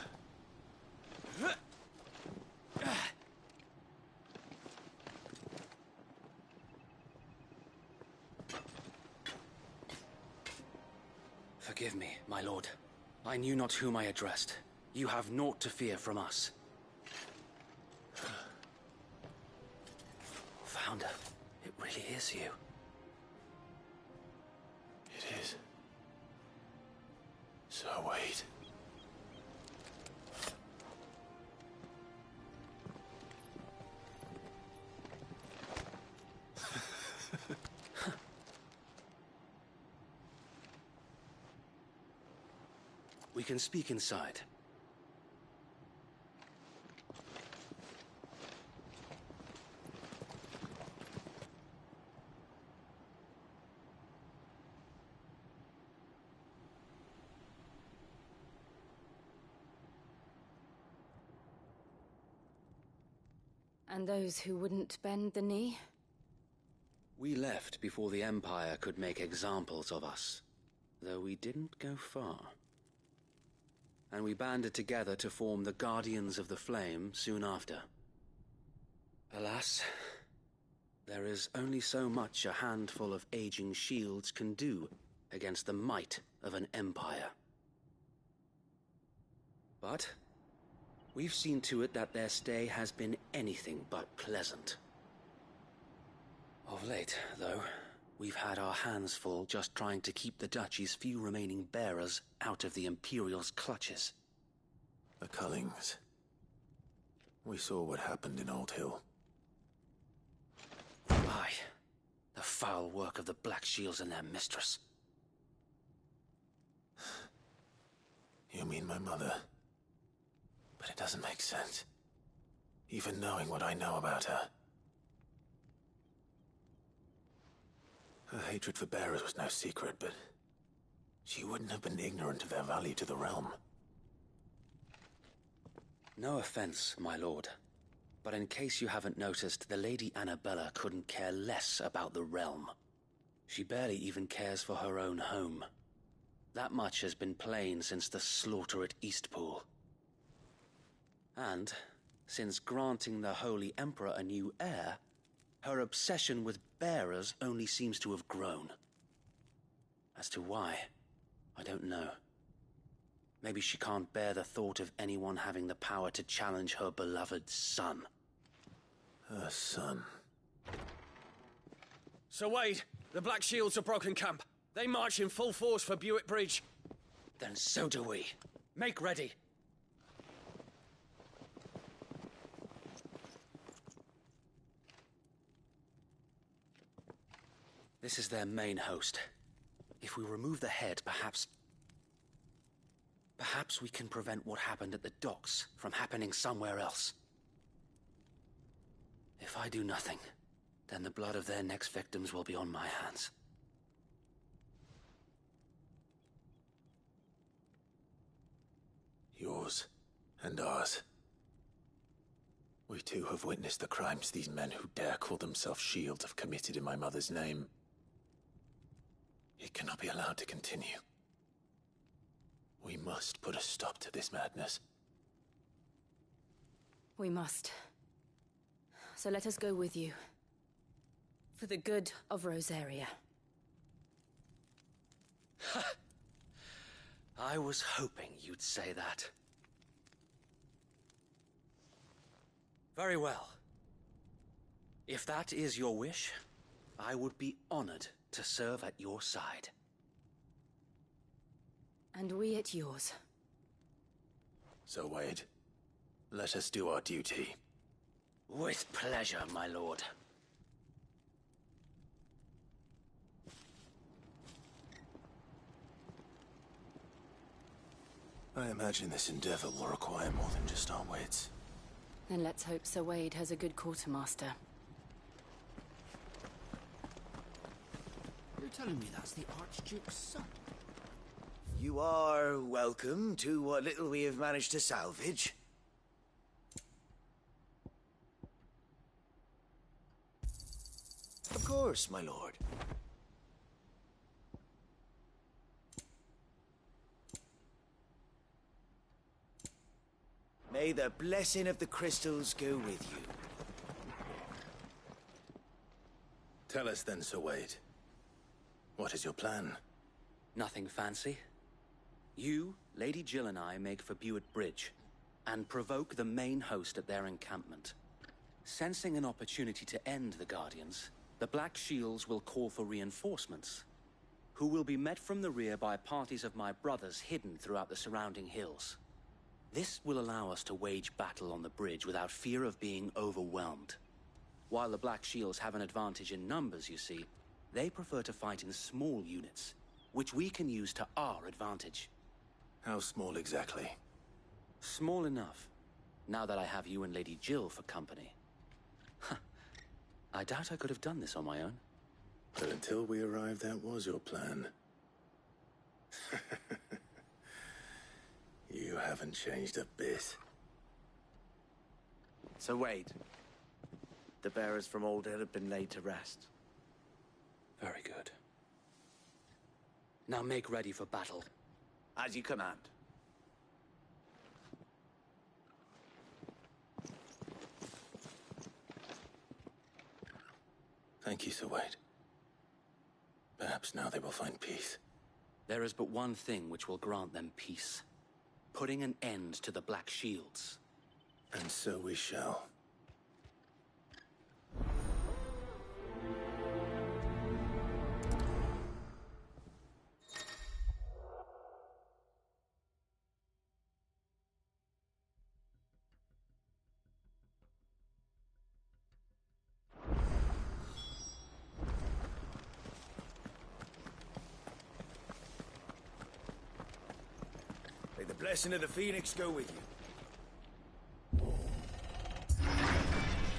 Forgive me, my lord. I knew not whom I addressed. You have naught to fear from us. Founder, it really is you. It is. So wait. We can speak inside. And those who wouldn't bend the knee? We left before the Empire could make examples of us, though we didn't go far. And we banded together to form the Guardians of the Flame soon after. Alas, there is only so much a handful of aging shields can do against the might of an empire. But we've seen to it that their stay has been anything but pleasant. Of late, though, we've had our hands full just trying to keep the Duchy's few remaining bearers out of the Imperial's clutches. The Cullings. We saw what happened in Old Hill. Aye. The foul work of the Black Shields and their mistress. You mean my mother? But it doesn't make sense. Even knowing what I know about her. Her hatred for bearers was no secret, but she wouldn't have been ignorant of their value to the realm. No offense, my lord, but in case you haven't noticed, the Lady Annabella couldn't care less about the realm. She barely even cares for her own home. That much has been plain since the slaughter at Eastpool. And, since granting the Holy Emperor a new heir, her obsession with bearers only seems to have grown. As to why, I don't know. Maybe she can't bear the thought of anyone having the power to challenge her beloved son. Her son. Sir Wade, The Black Shields have broken camp. They march in full force for Buick Bridge. Then so do we. Make ready. This is their main host. If we remove the head, perhaps we can prevent what happened at the docks from happening somewhere else. If I do nothing, then the blood of their next victims will be on my hands. Yours and ours. We too have witnessed the crimes these men who dare call themselves Shields have committed in my mother's name. It cannot be allowed to continue. We must put a stop to this madness. We must. So let us go with you. For the good of Rosaria. I was hoping you'd say that. Very well. If that is your wish, I would be honored to serve at your side. And we at yours. So, Wade, let us do our duty. With pleasure, my lord. I imagine this endeavor will require more than just our wits. Then let's hope Sir Wade has a good quartermaster. You're telling me that's the Archduke's son? You are welcome to what little we have managed to salvage. Of course, my lord. May the blessing of the crystals go with you. Tell us then, Sir Wade. What is your plan? Nothing fancy. You, Lady Jill and I make for Buick Bridge, and provoke the main host at their encampment. Sensing an opportunity to end the Guardians, the Black Shields will call for reinforcements, who will be met from the rear by parties of my brothers hidden throughout the surrounding hills. This will allow us to wage battle on the bridge without fear of being overwhelmed. While the Black Shields have an advantage in numbers, you see, they prefer to fight in small units, which we can use to our advantage. How small exactly? Small enough, now that I have you and Lady Jill for company. I doubt I could have done this on my own. But until we arrived, that was your plan. You haven't changed a bit. So Wade, the bearers from Oldhill have been laid to rest. Very good. Now make ready for battle. As you command. Thank you, Sir Wade. Perhaps now they will find peace. There is but one thing which will grant them peace. Putting an end to the Black Shields. And so we shall. May the blessing of the Phoenix go with you.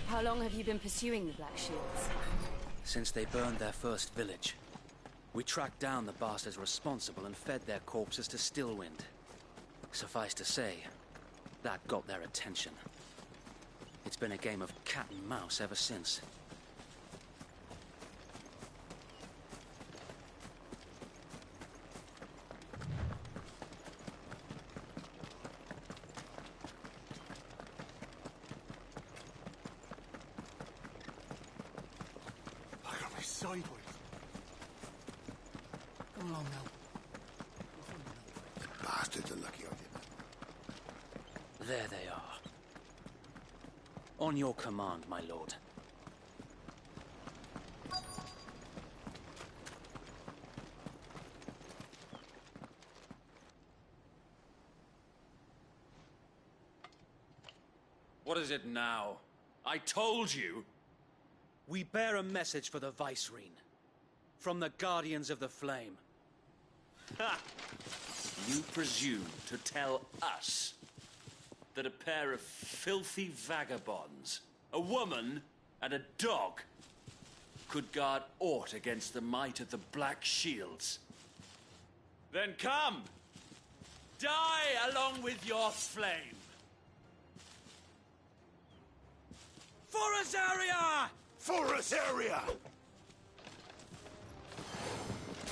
How long have you been pursuing the Black Shields? Since they burned their first village. We tracked down the bastards responsible and fed their corpses to Stillwind. Suffice to say, that got their attention. It's been a game of cat and mouse ever since. Sideways. Come along now. Bastards are lucky I didn't. There they are. On your command, my lord. is it now? I told you. We bear a message for the Vicereine. From the Guardians of the Flame. Ha! You presume to tell us that a pair of filthy vagabonds, a woman and a dog, could guard aught against the might of the Black Shields? Then come! Die along with your flame! For Azaria! For Azaria!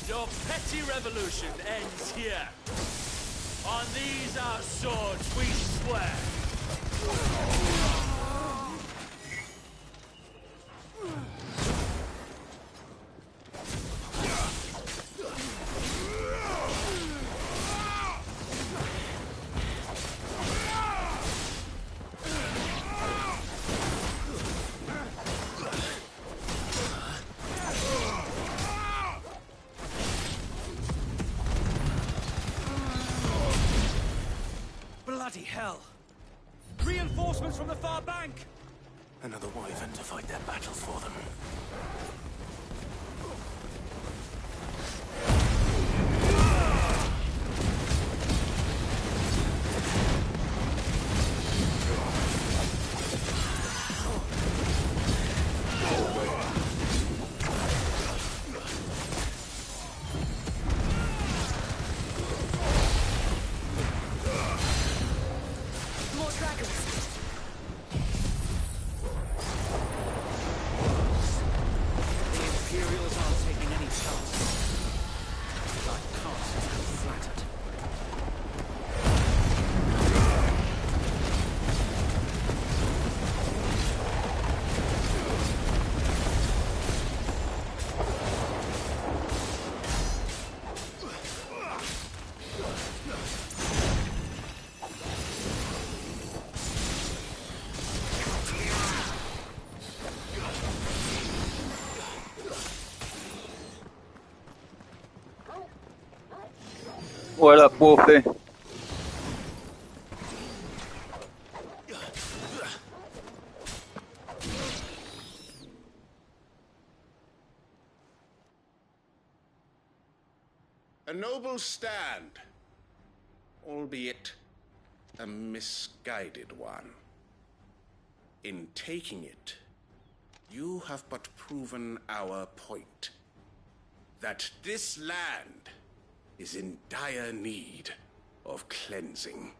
Your petty revolution ends here. On these our swords we swear. Bloody hell! Reinforcements from the far bank! Another wyvern to fight their battle for them. More dragons! The Imperials aren't taking any chances. Our castles are flattered. What up, Wolfie? A noble stand, albeit a misguided one. In taking it, you have but proven our point. That this land is in dire need of cleansing.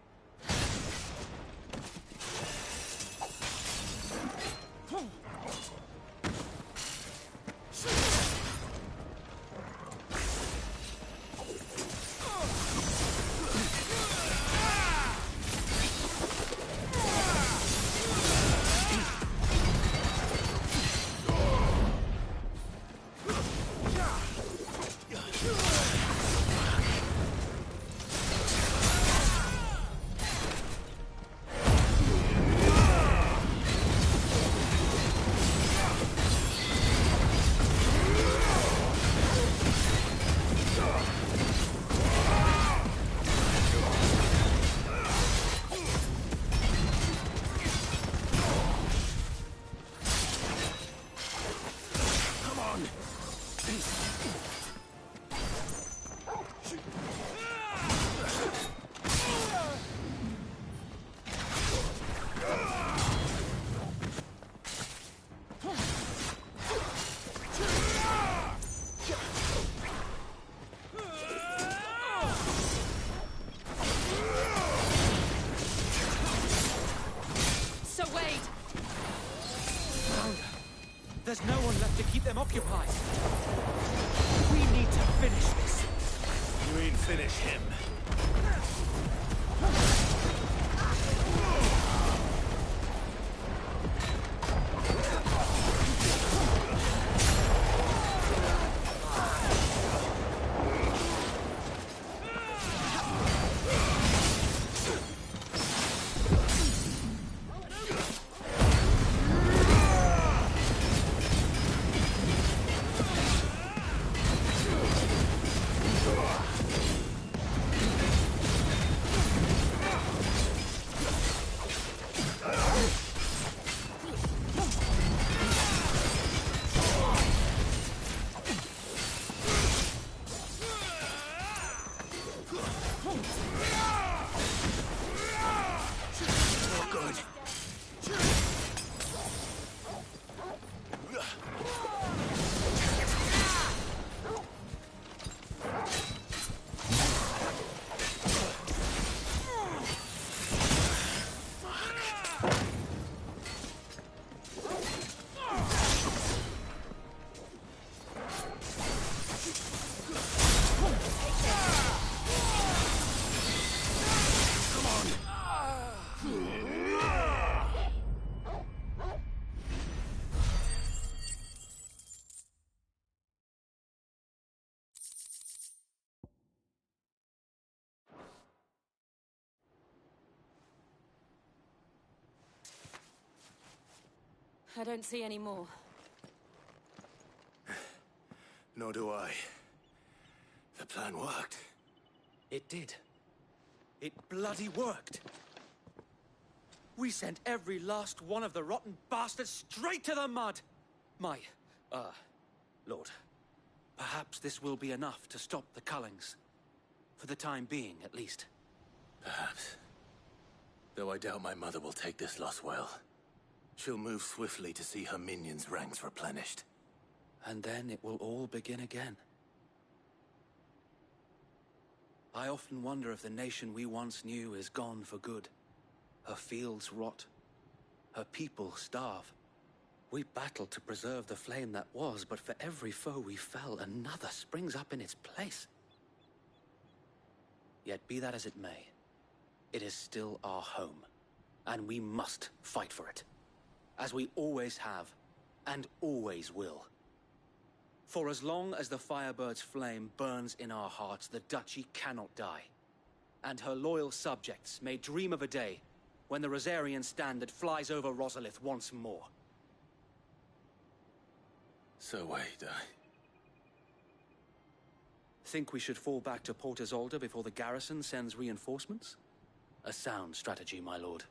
There's no one left to keep them occupied. We need to finish this. You ain't finish him. I don't see any more. Nor do I. The plan worked. It did. It bloody worked. We sent every last one of the rotten bastards straight to the mud! Lord, perhaps this will be enough to stop the Cullings. For the time being, at least. Perhaps. Though I doubt my mother will take this loss well. She'll move swiftly to see her minions' ranks replenished. And then it will all begin again. I often wonder if the nation we once knew is gone for good. Her fields rot. Her people starve. We battled to preserve the flame that was, but for every foe we fell, another springs up in its place. Yet be that as it may, it is still our home, and we must fight for it. As we always have, and always will. For as long as the Firebird's flame burns in our hearts, the Duchy cannot die. And her loyal subjects may dream of a day when the Rosarian standard flies over Rosalith once more. So wait, Think we should fall back to Port Isolde before the garrison sends reinforcements? A sound strategy, my lord.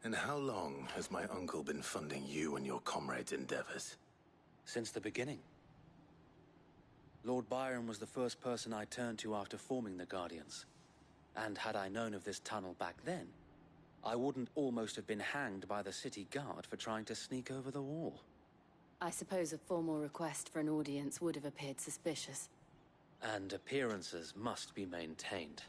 And how long has my uncle been funding you and your comrades' endeavors? Since the beginning. Lord Byron was the first person I turned to after forming the Guardians. And had I known of this tunnel back then, I wouldn't almost have been hanged by the city guard for trying to sneak over the wall. I suppose a formal request for an audience would have appeared suspicious. And appearances must be maintained.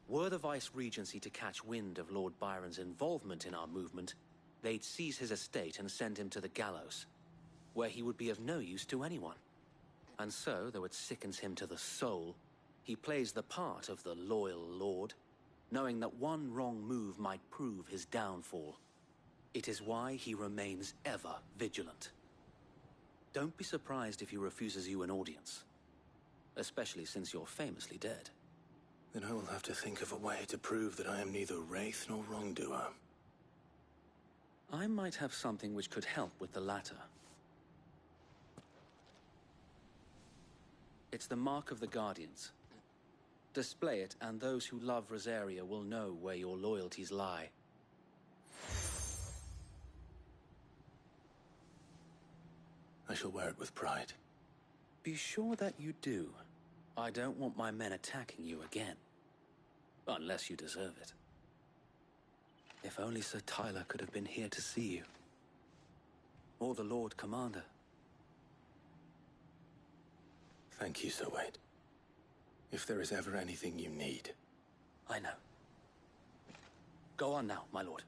Were the Vice-Regency to catch wind of Lord Byron's involvement in our movement, they'd seize his estate and send him to the gallows, where he would be of no use to anyone. And so, though it sickens him to the soul, he plays the part of the loyal lord, knowing that one wrong move might prove his downfall. It is why he remains ever vigilant. Don't be surprised if he refuses you an audience, especially since you're famously dead. Then I will have to think of a way to prove that I am neither wraith nor wrongdoer. I might have something which could help with the latter. It's the mark of the Guardians. Display it, and those who love Rosaria will know where your loyalties lie. I shall wear it with pride. Be sure that you do. I don't want my men attacking you again. Unless you deserve it. If only Sir Tyler could have been here to see you. Or the Lord Commander. Thank you, Sir Wade. If there is ever anything you need. I know. Go on now, my lord.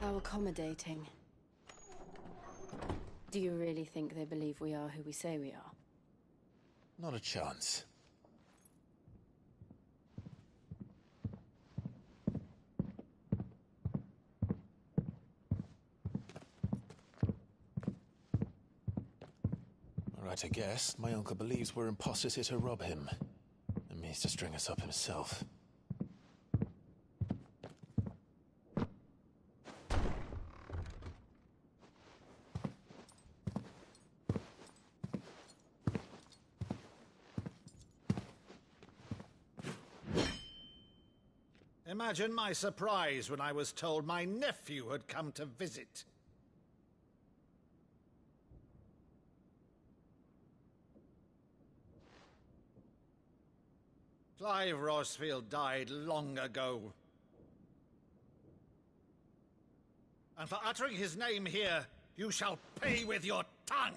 How accommodating. Do you really think they believe we are who we say we are? Not a chance. Right to guess, my uncle believes we're imposters here to rob him, and means to string us up himself. Imagine my surprise when I was told my nephew had come to visit. Clive Rosefield died long ago. And for uttering his name here, you shall pay with your tongue!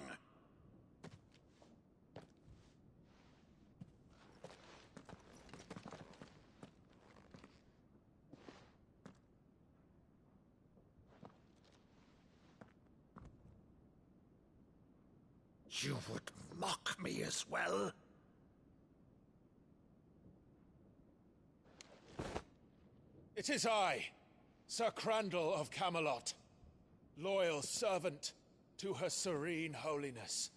You would mock me as well? It is I, Sir Crandall of Camelot, loyal servant to Her Serene Holiness,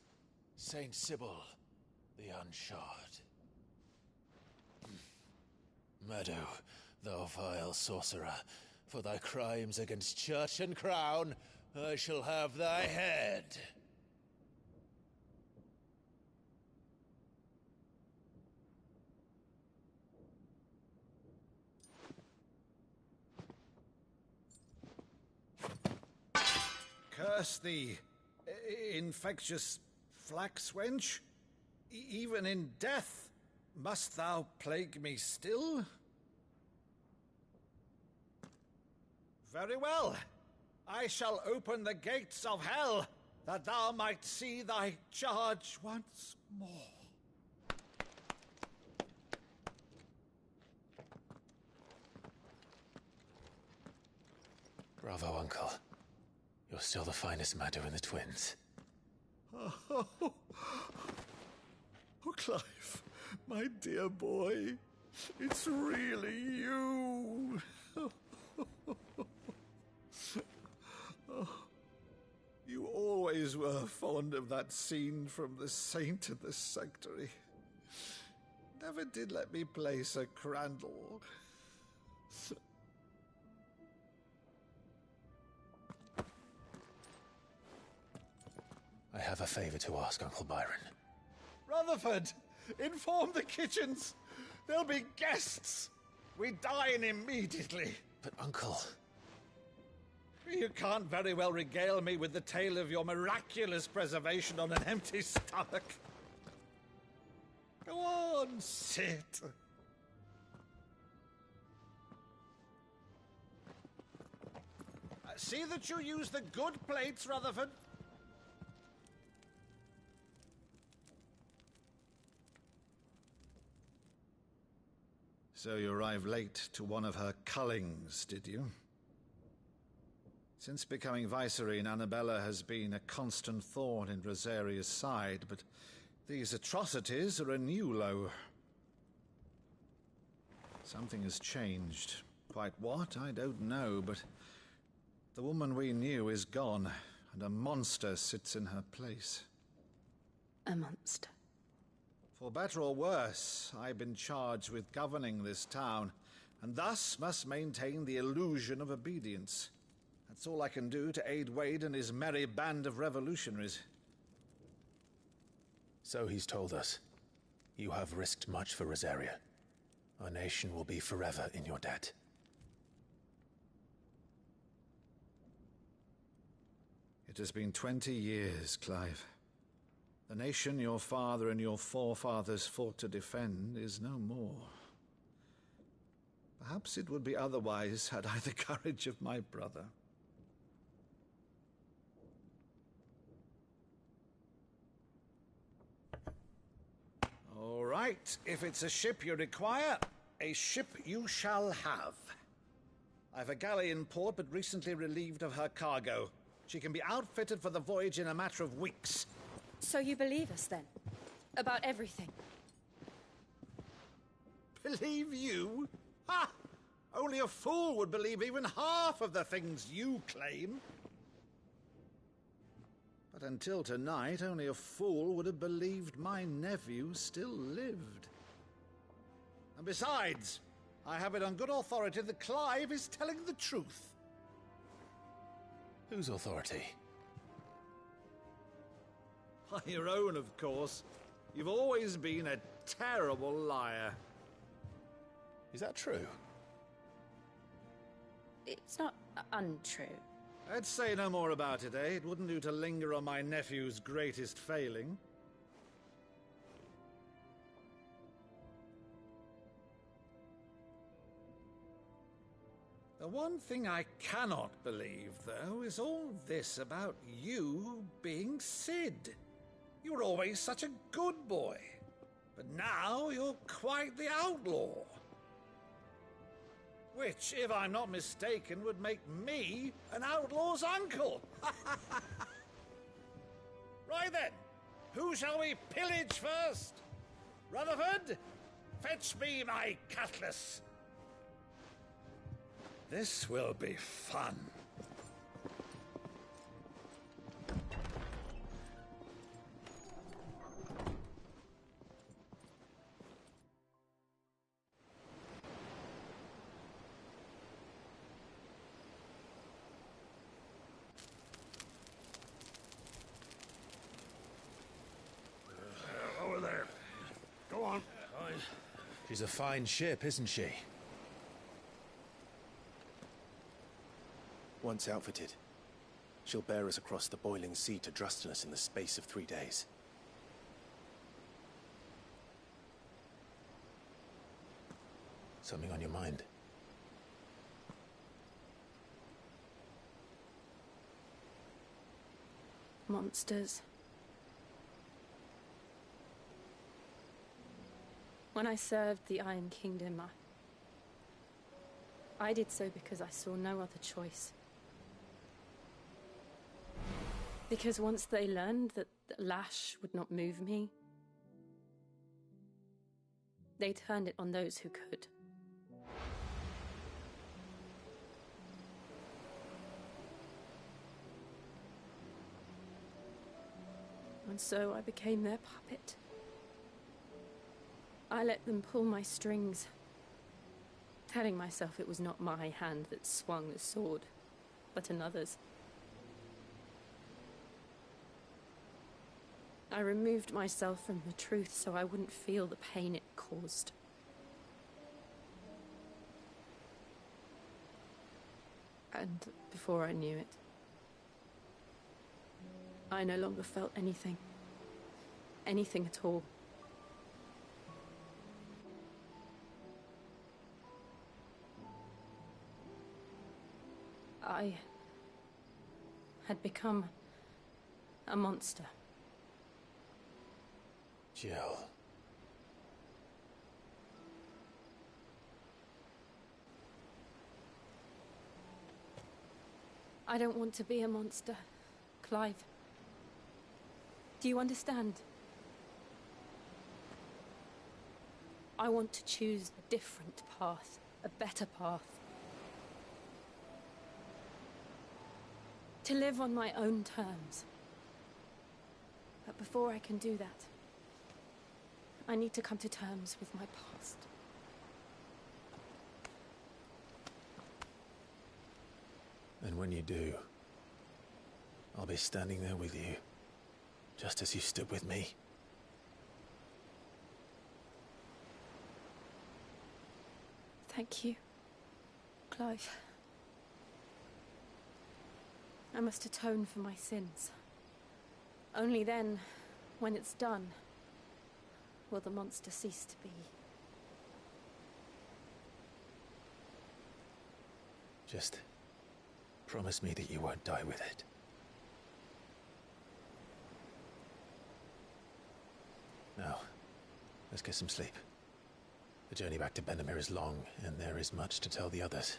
Saint Sybil the Unshod. Meadow, thou vile sorcerer, for thy crimes against church and crown, I shall have thy head. Curse thee, infectious flax wench. Even in death, must thou plague me still? Very well. I shall open the gates of hell, that thou might see thy charge once more. Bravo, Uncle. You're still the finest Meadow in the twins. Oh, Clive, my dear boy, it's really you. You always were fond of that scene from The Saint and the Sanctuary. Never did let me play Sir Crandall. I have a favor to ask, Uncle Byron. Rutherford, inform the kitchens. There'll be guests. We dine immediately. But, Uncle... You can't very well regale me with the tale of your miraculous preservation on an empty stomach. Go on, sit. See that you use the good plates, Rutherford. So you arrived late to one of her cullings, did you? Since becoming Vicereine, Annabella has been a constant thorn in Rosaria's side, but these atrocities are a new low. Something has changed. Quite what, I don't know, but the woman we knew is gone, and a monster sits in her place. A monster? For better or worse, I've been charged with governing this town, and thus must maintain the illusion of obedience. That's all I can do to aid Wade and his merry band of revolutionaries. So he's told us. You have risked much for Rosaria. Our nation will be forever in your debt. It has been 20 years, Clive. The nation your father and your forefathers fought to defend is no more. Perhaps it would be otherwise had I the courage of my brother. All right, if it's a ship you require, a ship you shall have. I've a galley in port, but recently relieved of her cargo. She can be outfitted for the voyage in a matter of weeks. So you believe us, then? About everything? Believe you? Ha! Only a fool would believe even half of the things you claim. But until tonight, only a fool would have believed my nephew still lived. And besides, I have it on good authority that Clive is telling the truth. Whose authority? By your own, of course. You've always been a terrible liar. Is that true? It's not untrue. Let's say no more about it, eh? It wouldn't do to linger on my nephew's greatest failing. The one thing I cannot believe, though, is all this about you being Sid. You were always such a good boy, but now you're quite the outlaw. Which, if I'm not mistaken, would make me an outlaw's uncle. Right then, who shall we pillage first? Rutherford, fetch me my cutlass. This will be fun. Over there. Go on. She's a fine ship, isn't she? Once outfitted, she'll bear us across the boiling sea to Drustinus in the space of 3 days. Something on your mind? Monsters. When I served the Iron Kingdom, I did so because I saw no other choice. Because once they learned that the lash would not move me, they turned it on those who could. And so I became their puppet. I let them pull my strings, telling myself it was not my hand that swung the sword, but another's. I removed myself from the truth so I wouldn't feel the pain it caused. And before I knew it, I no longer felt anything. Anything at all. I had become a monster. Jill. I don't want to be a monster, Clive. Do you understand? I want to choose a different path, a better path. To live on my own terms. But before I can do that, I need to come to terms with my past. And when you do, I'll be standing there with you, just as you stood with me. Thank you, Clive. I must atone for my sins. Only then, when it's done, will the monster cease to be. Just promise me that you won't die with it. Now, let's get some sleep. The journey back to Benamir is long, and there is much to tell the others.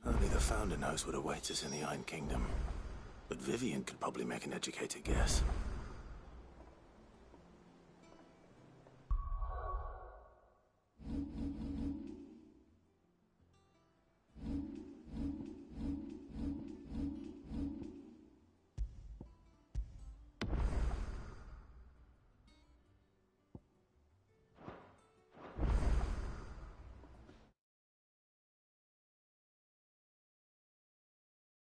Only the Founder knows what awaits us in the Iron Kingdom. But Vivian could probably make an educated guess.